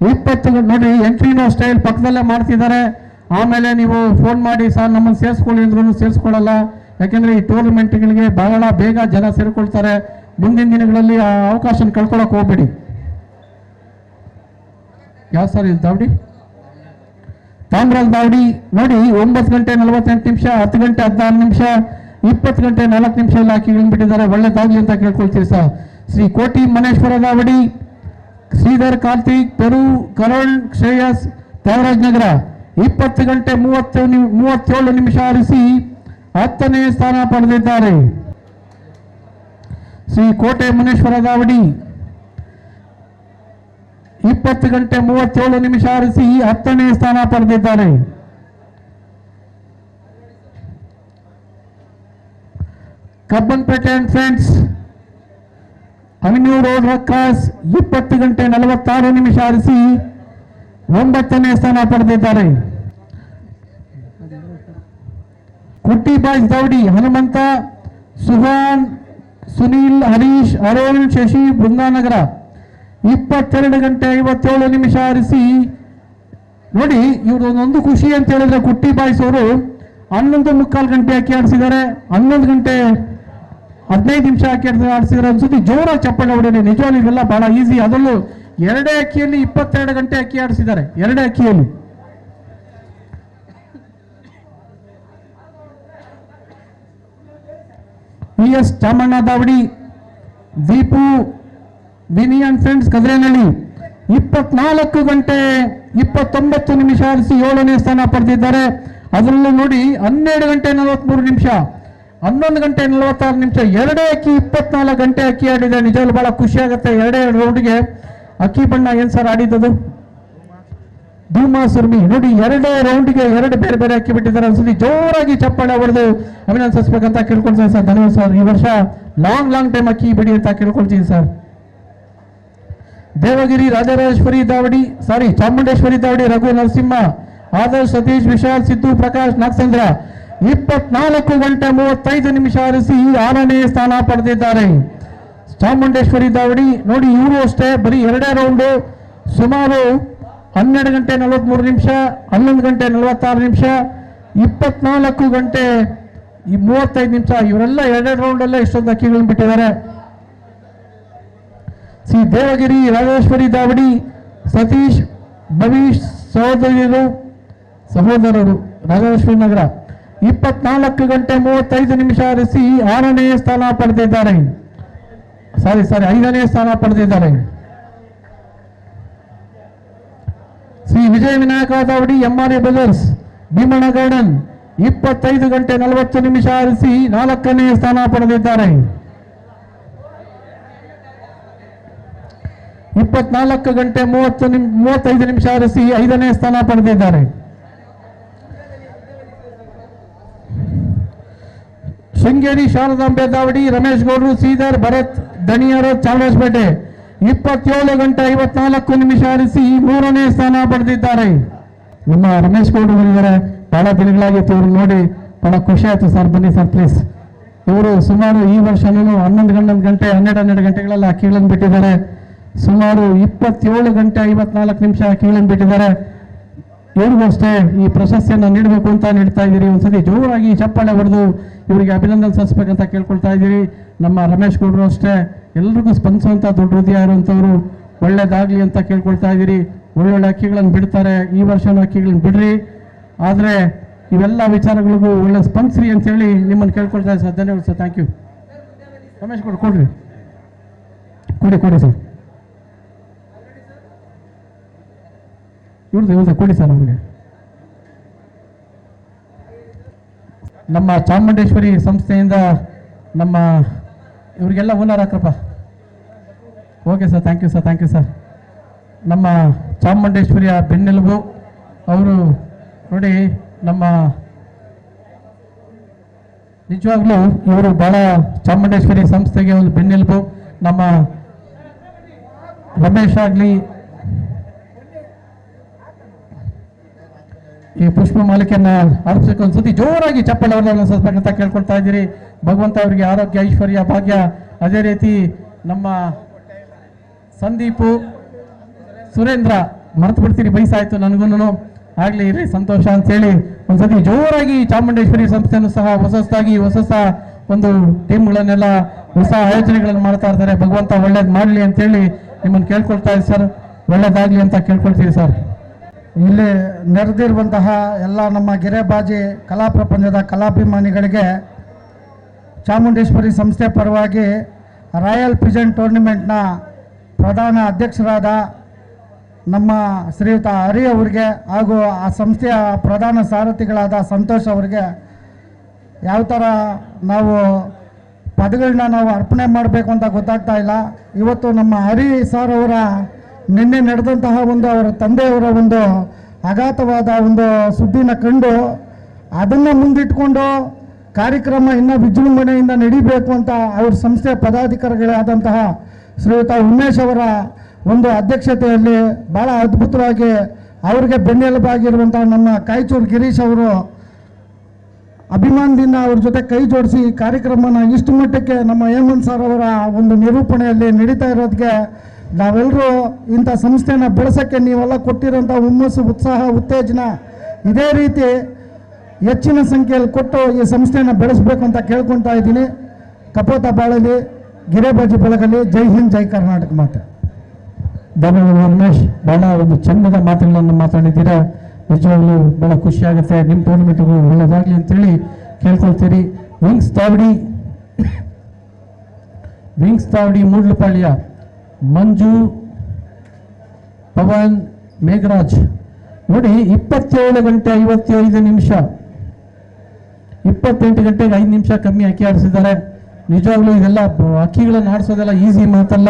20 ನೋಡಿ, ಎಂಟ್ರಿನೋ ಸ್ಟೈಲ್ ಪಕ್ಕದಲ್ಲೇ ಮಾಡ್ತಿದ್ದಾರೆ. ಆಮೇಲೆ ನೀವು ಫೋನ್ ಮಾಡಿ ಸರ್ ನಮ್ಮನ್ನು ಸೇರಿಸ್ಕೊಳ್ಳಿ ಅಂದ್ರೂ ಸೇರಿಸ್ಕೊಳ್ಳಲ್ಲ. ಯಾಕೆಂದ್ರೆ ಈ ಟೂರ್ನಮೆಂಟ್ಗಳಿಗೆ ಬಹಳ ಬೇಗ ಜನ ಸೇರಿಕೊಳ್ತಾರೆ. ಮುಂದಿನ ದಿನಗಳಲ್ಲಿ ಆ ಅವಕಾಶ ಕಳ್ಕೊಳ್ಳೋಕೆ ಹೋಗ್ಬೇಡಿ. ಯಾವ ಸರ್ ಇದು ದಾವಡಿ? ತಾಮ್ರಾಲ್ ದಾವಡಿ ನೋಡಿ, 9 ಗಂಟೆ 48 ನಿಮಿಷ, 10 ಗಂಟೆ 16 ನಿಮಿಷ, 20 ಗಂಟೆ 4 ನಿಮಿಷ ಎಲ್ಲ ಹಾಕಿಬಿಟ್ಟಿದ್ದಾರೆ. ಒಳ್ಳೆದಾಗ್ಲಿ ಅಂತ ಕೇಳ್ಕೊಳ್ತೀವಿ ಸರ್. ಶ್ರೀ ಕೋಟಿ ಮನೇಶ್ವರ ದಾವಡಿ, ಶ್ರೀಧರ್ ಕಾರ್ತಿಕ್ ಪೆರು, ಕರಣ್ ಶ್ರೇಯಸ್ ದೇವರಾಜ್ ನಗರ 20 ಗಂಟೆ 37 ನಿಮಿಷ ಆರಿಸಿ 10ನೇ ಸ್ಥಾನ ಪಡೆದಿದ್ದಾರೆ. ಶ್ರೀ ಕೋಟೆ ಮನೇಶ್ವರ ದಾವಡಿ 20 ಗಂಟೆ 37 ನಿಮಿಷ ಆರಿಸಿ 10ನೇ ಸ್ಥಾನ ಪಡೆದಿದ್ದಾರೆ. Cubbonpet and friends avenue road Rakkas 20 ಗಂಟೆ 46 ನಿಮಿಷ ಆರಿಸಿ 9ನೇ ಸ್ಥಾನ ಪಡೆದಿದ್ದಾರೆ. ಕುಟ್ಟಿ ಬಾಯ್ಸ್ ದಾವಡಿ ಹನುಮಂತ, ಸುಹಾನ್, ಸುನೀಲ್, ಹರೀಶ್, ಅರುಣ್, ಶಶಿ, ಬೃಂದಾನಗರ 22 ಗಂಟೆ 57 ನಿಮಿಷ ಆರಿಸಿ ನೋಡಿ. ಇವರು ಒಂದು ಖುಷಿ ಅಂತ ಹೇಳಿದ್ರೆ ಕುಟ್ಟಿ ಬಾಯ್ಸ್ ಅವರು 11:45 ಗಂಟೆ ಅಕ್ಕಿ ಆಡಿಸಿದ್ದಾರೆ. 11 ಗಂಟೆ 15 ನಿಮಿಷ ಅಕ್ಕಿ ಆಡಿಸಿದ್ದಾರೆ. ಅನ್ಸುತ್ತೆ ಜೋರಾಗಿ ಚಪ್ಪಾಳೆ ಹೊಡೆಯಲಿ. ನಿಜವಾಗ್ಲೂ ಇವೆಲ್ಲ ಬಹಳ ಈಸಿ. ಅದರಲ್ಲೂ 2 ಅಕ್ಕಿಯಲ್ಲಿ 22 ಗಂಟೆ ಅಕ್ಕಿ ಆಡಿಸಿದ್ದಾರೆ. 2 ಅಕ್ಕಿಯಲ್ಲಿ. PS ಚಾಮಣ್ಣ Davadi, Deepu, Vini and friends ಕದ್ರೇನಹಳ್ಳಿ 24 ಗಂಟೆ 29 ನಿಮಿಷ ಆರಿಸಿ 7ನೇ ಸ್ಥಾನ ಪಡೆದಿದ್ದಾರೆ. ಅದರಲ್ಲೂ ನೋಡಿ 12 ಗಂಟೆ 43 ನಿಮಿಷ, 11 ಗಂಟೆ 46 ನಿಮಿಷ 2 ಅಕ್ಕಿ 24 ಗಂಟೆ ಅಕ್ಕಿ ಆಡಿದೆ. ನಿಜವಾಗ್ಲೂ ಬಹಳ ಖುಷಿ ಆಗುತ್ತೆ. 2 ರೌಂಡ್ಗೆ ಅಕ್ಕಿ ಬಣ್ಣ ಏನ್ ಸರ್ ಆಡಿದ್ದದು? ಧೂಮಾ ಸುರ್ಮಿ ನೋಡಿ. 2 ರೌಂಡ್ಗೆ 2 ಬೇರೆ ಬೇರೆ ಅಕ್ಕಿ ಬಿಟ್ಟಿದ್ದಾರೆ. ಅನ್ಸುತ್ತೆ ಜೋರಾಗಿ ಚಪ್ಪಾಳೆ ಹೊಡೆದು ಅಭಿನಂದಿಸಬೇಕಂತ ಕೇಳ್ಕೊಳ್ತೀನಿ ಸರ್. ಧನ್ಯವಾದ ಸರ್. ಈ ವರ್ಷ ಲಾಂಗ್ ಟೈಮ್ ಅಕ್ಕಿ ಬಿಡಿ ಅಂತ ಕೇಳ್ಕೊಳ್ತೀನಿ ಸರ್. ದೇವಗಿರಿ ರಾಜರಾಜೇಶ್ವರಿ ದಾವಡಿ ಚಾಮುಂಡೇಶ್ವರಿ ದಾವಡಿ ರಘು ನರಸಿಂಹ, ಆದರ್ಶ್, ಸತೀಶ್, ವಿಶಾಲ್, ಸಿದ್ದು, ಪ್ರಕಾಶ್, ನಾಗಚಂದ್ರ 24 ಗಂಟೆ 35 ನಿಮಿಷ ಆರಿಸಿ 6ನೇ ಸ್ಥಾನ ಪಡೆದಿದ್ದಾರೆ. ಚಾಮುಂಡೇಶ್ವರಿ ದಾವಡಿ ನೋಡಿ, ಇವರು ಅಷ್ಟೇ ಬರೀ 2 ರೌಂಡು ಸುಮಾರು 12 ಗಂಟೆ 43 ನಿಮಿಷ, 11 ಗಂಟೆ 46 ನಿಮಿಷ, 24 ಗಂಟೆ 35 ನಿಮಿಷ ಇವರೆಲ್ಲ ಎರಡೆರಡು ರೌಂಡಲ್ಲೇ ಇಷ್ಟೊಂದು ಅಕ್ಕಿಗಳನ್ನು ಬಿಟ್ಟಿದ್ದಾರೆ. ಸಿ ದೇವಗಿರಿ, ರಾಜೇಶ್ವರಿ ದಾವಡಿ, ಸತೀಶ್, ಭವೀಶ್ ಸಹೋದರರು ರಾಜೇಶ್ವರಿ ನಗರ 24 ಗಂಟೆ 35 ನಿಮಿಷ ಹರಿಸಿ 6ನೇ ಸ್ಥಾನ ಪಡೆದಿದ್ದಾರೆ. ಸಾರಿ 5ನೇ ಸ್ಥಾನ ಪಡೆದಿದ್ದಾರೆ. ಶ್ರೀ ವಿಜಯ ವಿನಾಯಕ ದಾವಡಿ, ಎಂಆರ್ಎ ಬ್ರದರ್ಸ್, ಭೀಮಣ್ಣ ಗಾರ್ಡನ್ 25 ಗಂಟೆ 40 ನಿಮಿಷ ಹರಿಸಿ 4ನೇ ಸ್ಥಾನ ಪಡೆದಿದ್ದಾರೆ. 24 ಗಂಟೆ 35 ನಿಮಿಷ ಹರಿಸಿ 5ನೇ ಸ್ಥಾನ ಪಡೆದಿದ್ದಾರೆ. ಶೃಂಗೇರಿ ಶಾರದಾಂಬೆ ದಾವಡಿ, ರಮೇಶ್ ಗೌಡ್ರು, ಶ್ರೀಧರ್, ಭರತ್ ದಣಿಯರು, ಚಾಮರಾಜಪೇಟೆ 27 ಗಂಟೆ 54 ನಿಮಿಷ ಹರಿಸಿ 3ನೇ ಸ್ಥಾನ ಪಡೆದಿದ್ದಾರೆ. ನಮ್ಮ ರಮೇಶ್ ಗೌಡ್ರು ಬಂದಿದ್ದಾರೆ. ಬಹಳ ದಿನಗಳಾಗಿತ್ತು ಇವರು ನೋಡಿ, ಬಹಳ ಖುಷಿ ಆಯ್ತು ಸರ್. ಬನ್ನಿ ಸರ್ ಪ್ಲೀಸ್. ಇವರು ಸುಮಾರು ಈ ವರ್ಷನೂ 11 ಗಂಟೆ 12 ಗಂಟೆಗಳೆಲ್ಲ ಅಕ್ಕಿಗಳನ್ನು ಬಿಟ್ಟಿದ್ದಾರೆ. ಸುಮಾರು 27 ಗಂಟೆ 54 ನಿಮಿಷ ಅಕ್ಕಿಗಳನ್ನು ಬಿಟ್ಟಿದ್ದಾರೆ. ಇವ್ರಿಗೂ ಅಷ್ಟೇ ಈ ಪ್ರಶಸ್ತಿಯನ್ನು ನೀಡಬೇಕು ಅಂತ ನೀಡ್ತಾ ಇದ್ದೀರಿ. ಒಂದ್ಸತಿ ಜೋರಾಗಿ ಚಪ್ಪಾಳೆ ಹೊಡೆದು ಇವರಿಗೆ ಅಭಿನಂದನೆ ಸಲ್ಲಿಸಬೇಕಂತ ಕೇಳ್ಕೊಳ್ತಾ ಇದ್ದೀರಿ. ನಮ್ಮ ರಮೇಶ್ ಗೌಡರು ಅಷ್ಟೇ ಎಲ್ರಿಗೂ ಸ್ಪಂದಿಸುವಂಥ ದೊಡ್ಡ ಹೃದಯ ಇರುವಂಥವ್ರು. ಒಳ್ಳೇದಾಗಲಿ ಅಂತ ಕೇಳ್ಕೊಳ್ತಾ ಇದ್ದೀರಿ. ಒಳ್ಳೊಳ್ಳೆ ಅಕ್ಕಿಗಳನ್ನು ಬಿಡ್ತಾರೆ. ಈ ವರ್ಷನೂ ಅಕ್ಕಿಗಳನ್ನು ಬಿಡ್ರಿ, ಆದರೆ ಇವೆಲ್ಲ ವಿಚಾರಗಳಿಗೂ ಒಳ್ಳೆ ಸ್ಪಂದಿಸ್ರಿ ಅಂತೇಳಿ ನಿಮ್ಮನ್ನು ಕೇಳ್ಕೊಳ್ತಾ ಇದ್ದೀವಿ ಸರ್. ಧನ್ಯವಾದ ಸರ್. Thank you. ರಮೇಶ್ ಗೌಡ್ರು ಕೊಡ್ರಿ, ಕೊಡಿ ಸರ್. ಇವ್ರದ್ದು ಕೊಡಿ ಸರ್ ಅವ್ರಿಗೆ. ನಮ್ಮ ಚಾಮುಂಡೇಶ್ವರಿ ಸಂಸ್ಥೆಯಿಂದ ನಮ್ಮ ಇವರಿಗೆಲ್ಲ ಓನರ್ ಹಾಕ್ರಪ್ಪ. Okay sir, thank you sir. ನಮ್ಮ ಚಾಮುಂಡೇಶ್ವರಿಯ ಬೆನ್ನೆಲುಬು ಅವರು ನೋಡಿ. ನಮ್ಮ ನಿಜವಾಗ್ಲೂ ಇವರು ಬಹಳ ಚಾಮುಂಡೇಶ್ವರಿ ಸಂಸ್ಥೆಗೆ ಒಂದು ಬೆನ್ನೆಲುಬು. ನಮ್ಮ ರಮೇಶ್ ಆಗಲಿ, ಈ ಪುಷ್ಪ ಮಾಲಿಕೆಯನ್ನ ಅರ್ಪಿಸಕ್ಕೆ ಒಂದ್ಸತಿ ಜೋರಾಗಿ ಚಪ್ಪಲಿ ಅವ್ರನ್ನ ಸಲ್ಲಿಸಬೇಕಂತ ಕೇಳ್ಕೊಳ್ತಾ ಇದ್ದೀರಿ. ಭಗವಂತ ಅವರಿಗೆ ಆರೋಗ್ಯ, ಐಶ್ವರ್ಯ, ಭಾಗ್ಯ. ಅದೇ ರೀತಿ ನಮ್ಮ ಸಂದೀಪು, ಸುರೇಂದ್ರ ಮರೆತು ಬಿಡ್ತೀರಿ, ವಯಸ್ಸಾಯ್ತು ನನಗೂ, ಆಗ್ಲಿ ಇರ್ರಿ ಸಂತೋಷ ಅಂತೇಳಿ ಒಂದ್ಸತಿ ಜೋರಾಗಿ ಚಾಮುಂಡೇಶ್ವರಿ ಸಂಸ್ಥೆಯನ್ನು ಸಹ ಹೊಸ ಒಂದು ಟೀಮ್ಗಳನ್ನೆಲ್ಲ ಹೊಸ ಆಯೋಜನೆಗಳನ್ನು ಮಾಡ್ತಾ ಇರ್ತಾರೆ. ಭಗವಂತ ಒಳ್ಳೇದು ಮಾಡಲಿ ಅಂತೇಳಿ ನಿಮ್ಮನ್ನು ಕೇಳ್ಕೊಳ್ತಾ ಇದ್ದೀವಿ ಸರ್. ಒಳ್ಳೇದಾಗ್ಲಿ ಅಂತ ಕೇಳ್ಕೊಳ್ತೀವಿ ಸರ್. ಇಲ್ಲಿ ನೆರೆದಿರುವಂತಹ ಎಲ್ಲ ನಮ್ಮ ಗೆರೆಬಾಜಿ ಕಲಾ ಪ್ರಪಂಚದ ಕಲಾಭಿಮಾನಿಗಳಿಗೆ ಚಾಮುಂಡೇಶ್ವರಿ ಸಂಸ್ಥೆ ಪರವಾಗಿ ರಾಯಲ್ ಪಿಜನ್ ಟೂರ್ನಿಮೆಂಟ್ನ ಪ್ರಧಾನ ಅಧ್ಯಕ್ಷರಾದ ನಮ್ಮ ಶ್ರೀಯುತ ಹರಿ ಅವರಿಗೆ ಹಾಗೂ ಆ ಸಂಸ್ಥೆಯ ಪ್ರಧಾನ ಸಾರಥಿಗಳಾದ ಸಂತೋಷ್ ಅವರಿಗೆ ಯಾವ ಥರ ನಾವು ಪದಗಳನ್ನ ನಾವು ಅರ್ಪಣೆ ಮಾಡಬೇಕು ಅಂತ ಗೊತ್ತಾಗ್ತಾ ಇಲ್ಲ. ಇವತ್ತು ನಮ್ಮ ಹರಿ ಸರ್ ಅವರ ನಿನ್ನೆ ನಡೆದಂತಹ ಅವರ ತಂದೆಯವರ ಆಘಾತವಾದ ಸುದ್ದಿನ ಕಂಡು ಅದನ್ನು ಮುಂದಿಟ್ಕೊಂಡು ಕಾರ್ಯಕ್ರಮ ಇನ್ನೂ ವಿಜೃಂಭಣೆಯಿಂದ ನಡೀಬೇಕು ಅಂತ ಅವ್ರ ಸಂಸ್ಥೆಯ ಪದಾಧಿಕಾರಿಗಳಾದಂತಹ ಶ್ರೀಯುತ ಉಮೇಶ್ ಅವರ ಅಧ್ಯಕ್ಷತೆಯಲ್ಲಿ ಭಾಳ ಅದ್ಭುತವಾಗಿ ಅವ್ರಿಗೆ ಬೆನ್ನೆಲುಬಾಗಿರುವಂತಹ ನಮ್ಮ ಕಾಯಚೂರು ಗಿರೀಶ್ ಅವರು ಅಭಿಮಾನದಿಂದ ಅವ್ರ ಜೊತೆ ಕೈ ಜೋಡಿಸಿ ಈ ಕಾರ್ಯಕ್ರಮನ ಇಷ್ಟು ಮಟ್ಟಕ್ಕೆ ನಮ್ಮ ಹೇಮಂತ್ ಸರ್ ಅವರ ನಿರೂಪಣೆಯಲ್ಲಿ ನಡೀತಾ ಇರೋದಕ್ಕೆ ನಾವೆಲ್ಲರೂ ಇಂಥ ಸಂಸ್ಥೆನ ಬೆಳೆಸೋಕ್ಕೆ ನೀವೆಲ್ಲ ಕೊಟ್ಟಿರೋಂಥ ಹುಮ್ಮಸ್ಸು, ಉತ್ಸಾಹ, ಉತ್ತೇಜನ ಇದೇ ರೀತಿ ಹೆಚ್ಚಿನ ಸಂಖ್ಯೆಯಲ್ಲಿ ಕೊಟ್ಟು ಈ ಸಂಸ್ಥೆನ ಬೆಳೆಸಬೇಕು ಅಂತ ಕೇಳ್ಕೊತಾ ಇದ್ದೀನಿ. ಕಪೋತ ಬಾಳಲಿ, ಗಿರೆಬಾಜಿ ಬೆಳಗಲಿ. ಜೈ ಹಿಂದ್, ಜೈ ಕರ್ನಾಟಕ ಮಾತೆ. ಧನ್ಯವಾದ ರಮೇಶ್. ಬಹಳ ಚಂದದ ಮಾತುಗಳನ್ನು ಮಾತಾಡಿದ್ದೀರಾ. ನಿಜವಾಗ್ಲೂ ಬಹಳ ಖುಷಿ ಆಗುತ್ತೆ. ನಿಮ್ಮ ಟೂರ್ನಮೆಂಟ್ಗೂ ಒಳ್ಳೆಯದಾಗಲಿ ಅಂತೇಳಿ ಕೇಳ್ಕೊಳ್ತೀರಿ. ವಿಂಗ್ಸ್ ತಾವಡಿ ಮೂಡ್ಲಪಾಳ್ಯ, ಮಂಜು, ಪವನ್, ಮೇಘರಾಜ್ ನೋಡಿ 27 ಗಂಟೆ 55 ನಿಮಿಷ, 28 ಗಂಟೆಗೆ 5 ನಿಮಿಷ ಕಮ್ಮಿ ಅಕ್ಕಿ ಆಡಿಸಿದ್ದಾರೆ. ನಿಜವಾಗ್ಲೂ ಇದೆಲ್ಲ ಅಕ್ಕಿಗಳನ್ನು ಆಡಿಸೋದೆಲ್ಲ ಈಸಿ ಮಾತಲ್ಲ,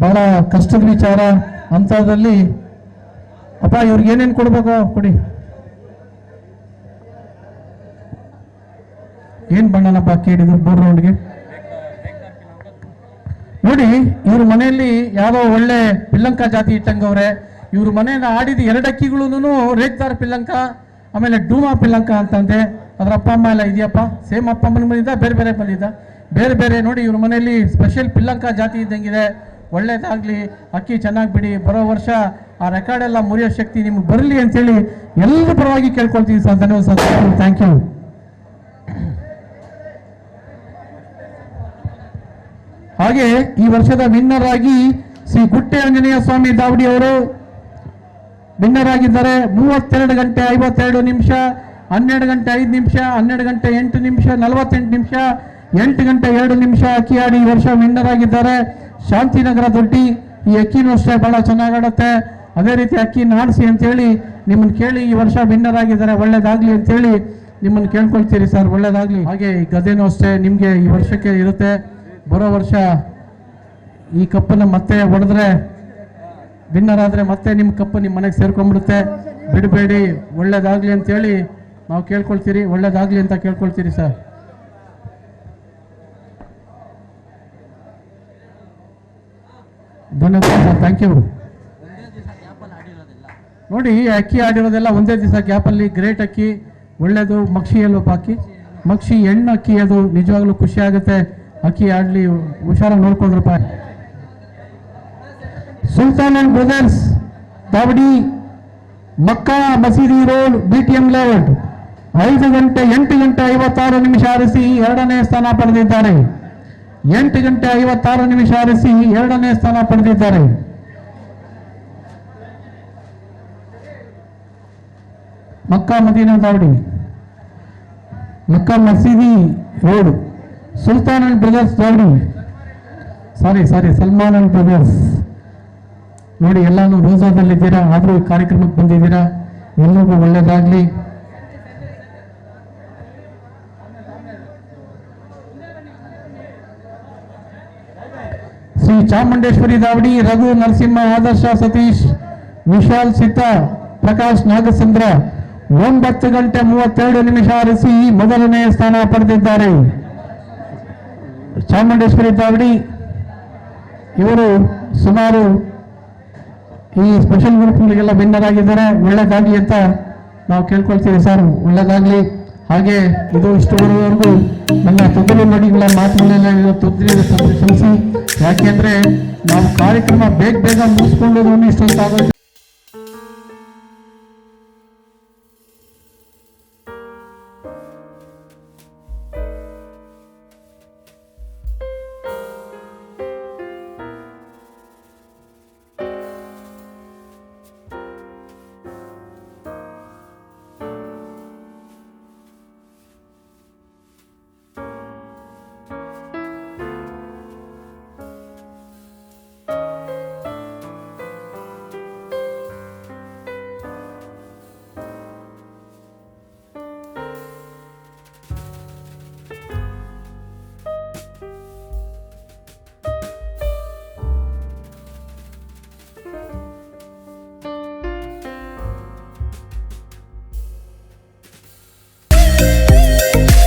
ಬಹಳ ಕಷ್ಟದ ವಿಚಾರ. ಅಂಥದ್ರಲ್ಲಿ ಅಪ್ಪ ಇವ್ರಿಗೆ ಏನೇನು ಕೊಡ್ಬೇಕು ಕೊಡಿ. ಏನು ಬಣ್ಣನಪ್ಪ ಅಕ್ಕಿ ಹಿಡಿದ್ರು 3 ರೌಂಡ್ಗೆ ನೋಡಿ. ಇವ್ರ ಮನೆಯಲ್ಲಿ ಯಾವುದೋ ಒಳ್ಳೆ ಪಿಲ್ಲಂಕ ಜಾತಿ ಇಟ್ಟಂಗವ್ರೆ. ಇವ್ರ ಮನೆಯಿಂದ ಆಡಿದ 2 ಅಕ್ಕಿಗಳೂ ರೇಗ್ತಾರ ಪಿಲ್ಲಂಕ, ಆಮೇಲೆ ಡೂಮಾ ಪಿಲ್ಲಂಕ ಅಂತಂದೆ. ಅದ್ರ ಅಪ್ಪ ಅಮ್ಮ ಎಲ್ಲ ಇದೆಯಪ್ಪ, ಸೇಮ್ ಅಪ್ಪ ಅಮ್ಮನ ಬಂದಿದ್ದ, ಬೇರೆ ಬಂದಿದ್ದ, ಬೇರೆ ನೋಡಿ. ಇವ್ರ ಮನೆಯಲ್ಲಿ ಸ್ಪೆಷಲ್ ಪಿಲ್ಲಂಕ ಜಾತಿ ಇದ್ದಂಗಿದೆ. ಒಳ್ಳೇದಾಗಲಿ, ಅಕ್ಕಿ ಚೆನ್ನಾಗಿ ಬಿಡಿ. ಬರೋ ವರ್ಷ ಆ ರೆಕಾರ್ಡ್ ಎಲ್ಲ ಮುರಿಯೋ ಶಕ್ತಿ ನಿಮ್ಗೆ ಬರಲಿ ಅಂತೇಳಿ ಎಲ್ಲರ ಪರವಾಗಿ ಕೇಳ್ಕೊಳ್ತೀವಿ ಸರ್. ಧನ್ಯವಾದ ಸರ್. Thank you. ಹಾಗೆ ಈ ವರ್ಷದ ವಿನ್ನರ್ ಆಗಿ ಶ್ರೀ ಗುಟ್ಟೆ ಆಂಜನೇಯ ಸ್ವಾಮಿ ದಾವಡಿ ಅವರು ವಿನ್ನರ್ ಆಗಿದ್ದಾರೆ. 32 ಗಂಟೆ 52 ನಿಮಿಷ, 12 ಗಂಟೆ 5 ನಿಮಿಷ, 12 ಗಂಟೆ 8 ನಿಮಿಷ, 48 ನಿಮಿಷ, 8 ಗಂಟೆ 2 ನಿಮಿಷ ಅಕ್ಕಿ ಆಡಿ ಈ ವರ್ಷ ವಿನ್ನರ್ ಆಗಿದ್ದಾರೆ. ಶಾಂತಿನಗರ ದೊಡ್ಡಿ. ಈ ಅಕ್ಕಿನೂ ಅಷ್ಟೇ ಬಹಳ ಚೆನ್ನಾಗಾಡುತ್ತೆ. ಅದೇ ರೀತಿ ಅಕ್ಕಿ ನಾಡಿಸಿ ಅಂತೇಳಿ ನಿಮ್ಮನ್ನು ಕೇಳಿ ಈ ವರ್ಷ ವಿನ್ನರ್ ಆಗಿದ್ದಾರೆ. ಒಳ್ಳೇದಾಗ್ಲಿ ಅಂತೇಳಿ ನಿಮ್ಮನ್ನು ಕೇಳ್ಕೊಳ್ತೀರಿ ಸರ್. ಒಳ್ಳೇದಾಗ್ಲಿ. ಹಾಗೆ ಈ ಗದೆನೂ ಅಷ್ಟೇ ನಿಮಗೆ ಈ ವರ್ಷಕ್ಕೆ ಇರುತ್ತೆ. ಬರೋ ವರ್ಷ ಈ ಕಪ್ಪನ್ನು ಮತ್ತೆ ಹೊಡೆದ್ರೆ ವಿನ್ನರ್ ಆದರೆ ಮತ್ತೆ ನಿಮ್ಮ ಕಪ್ಪು ನಿಮ್ಮ ಮನೆಗೆ ಸೇರ್ಕೊಂಡ್ಬಿಡುತ್ತೆ. ಬಿಡಬೇಡಿ. ಒಳ್ಳೇದಾಗ್ಲಿ ಅಂತೇಳಿ ನಾವು ಕೇಳ್ಕೊಳ್ತೀರಿ. ಒಳ್ಳೇದಾಗ್ಲಿ ಅಂತ ಕೇಳ್ಕೊಳ್ತೀರಿ ಸರ್. ಧನ್ಯವಾದ ಸರ್. Thank you. ನೋಡಿ ಅಕ್ಕಿ ಆಡಿರೋದೆಲ್ಲ ಒಂದೇ ದಿವಸ ಗ್ಯಾಪಲ್ಲಿ. ಗ್ರೇಟ್ ಅಕ್ಕಿ, ಒಳ್ಳೇದು. ಮಕ್ಷಿ ಅಲ್ವಪ್ಪ ಅಕ್ಕಿ? ಮಕ್ಷಿ ಹೆಣ್ಣು ಅಕ್ಕಿ. ಅದು ನಿಜವಾಗ್ಲೂ ಖುಷಿ ಆಗುತ್ತೆ. ಅಕ್ಕಿ ಆಡಲಿ, ಹುಷಾರಾಗಿ ನೋಡ್ಕೊಂಡ್ರಪ್ಪ. ಸುಲ್ತಾನ್ ಅಂಡ್ ಬ್ರದರ್ಸ್ ದಾವಡಿ, ಮಕ್ಕಾ ಮಸೀದಿ ರೋಡ್, BTM ಲೇಔಟ್. 8 ಗಂಟೆ 56 ನಿಮಿಷ ಆರಿಸಿ 2ನೇ ಸ್ಥಾನ ಪಡೆದಿದ್ದಾರೆ. 8 ಗಂಟೆ 56 ನಿಮಿಷ ಆರಿಸಿ 2ನೇ ಸ್ಥಾನ ಪಡೆದಿದ್ದಾರೆ. ಮಕ್ಕಾ ಮದೀನಾ ದಾವಡಿ, ಮಕ್ಕಾ ಮಸೀದಿ road, Sultan and brothers Davadi. Sorry Salman and brothers. ನೋಡಿ ಎಲ್ಲಾನು ರೋಜಾದಲ್ಲಿದ್ದೀರಾ, ಆದರೂ ಈ ಕಾರ್ಯಕ್ರಮಕ್ಕೆ ಬಂದಿದ್ದೀರಾ. ಎಲ್ಲರಿಗೂ ಒಳ್ಳೇದಾಗ್ಲಿ. ಶ್ರೀ ಚಾಮುಂಡೇಶ್ವರಿ ದಾವಡಿ, ರಘು ನರಸಿಂಹ, ಆದರ್ಶ ಸತೀಶ್, ವಿಶಾಲ್ ಸಿತ್ತ, ಪ್ರಕಾಶ್ ನಾಗಸಂದ್ರ 9 ಗಂಟೆ 32 ನಿಮಿಷ ಆರಿಸಿ ಮೊದಲನೇ ಸ್ಥಾನ ಪಡೆದಿದ್ದಾರೆ. ಚಾಮುಂಡೇಶ್ವರಿ ದಾವಡಿ ಇವರು ಸುಮಾರು ಈ ಸ್ಪೆಷಲ್ ಗ್ರೂಪ್ಗಳಿಗೆಲ್ಲ ವಿನ್ನರ್ ಆಗಿದ್ದಾರೆ. ಒಳ್ಳೇದಾಗ್ಲಿ ಅಂತ ನಾವು ಕೇಳ್ಕೊಳ್ತೀವಿ ಸರ್. ಒಳ್ಳೇದಾಗ್ಲಿ. ಹಾಗೆ ಇದು ಇಷ್ಟುವರೆಗೂ ನನ್ನ ತೊಂದರೆ ನುಡಿಗಳ ಮಾತುಗಳೆಲ್ಲ ತೊಂದರೆ ಕ್ಷಮಿಸಿ. ಯಾಕೆಂದ್ರೆ ನಾವು ಕಾರ್ಯಕ್ರಮ ಬೇಗ ಮುಗಿಸ್ಕೊಂಡು ಇಷ್ಟೊಂದು ಆಗೋದು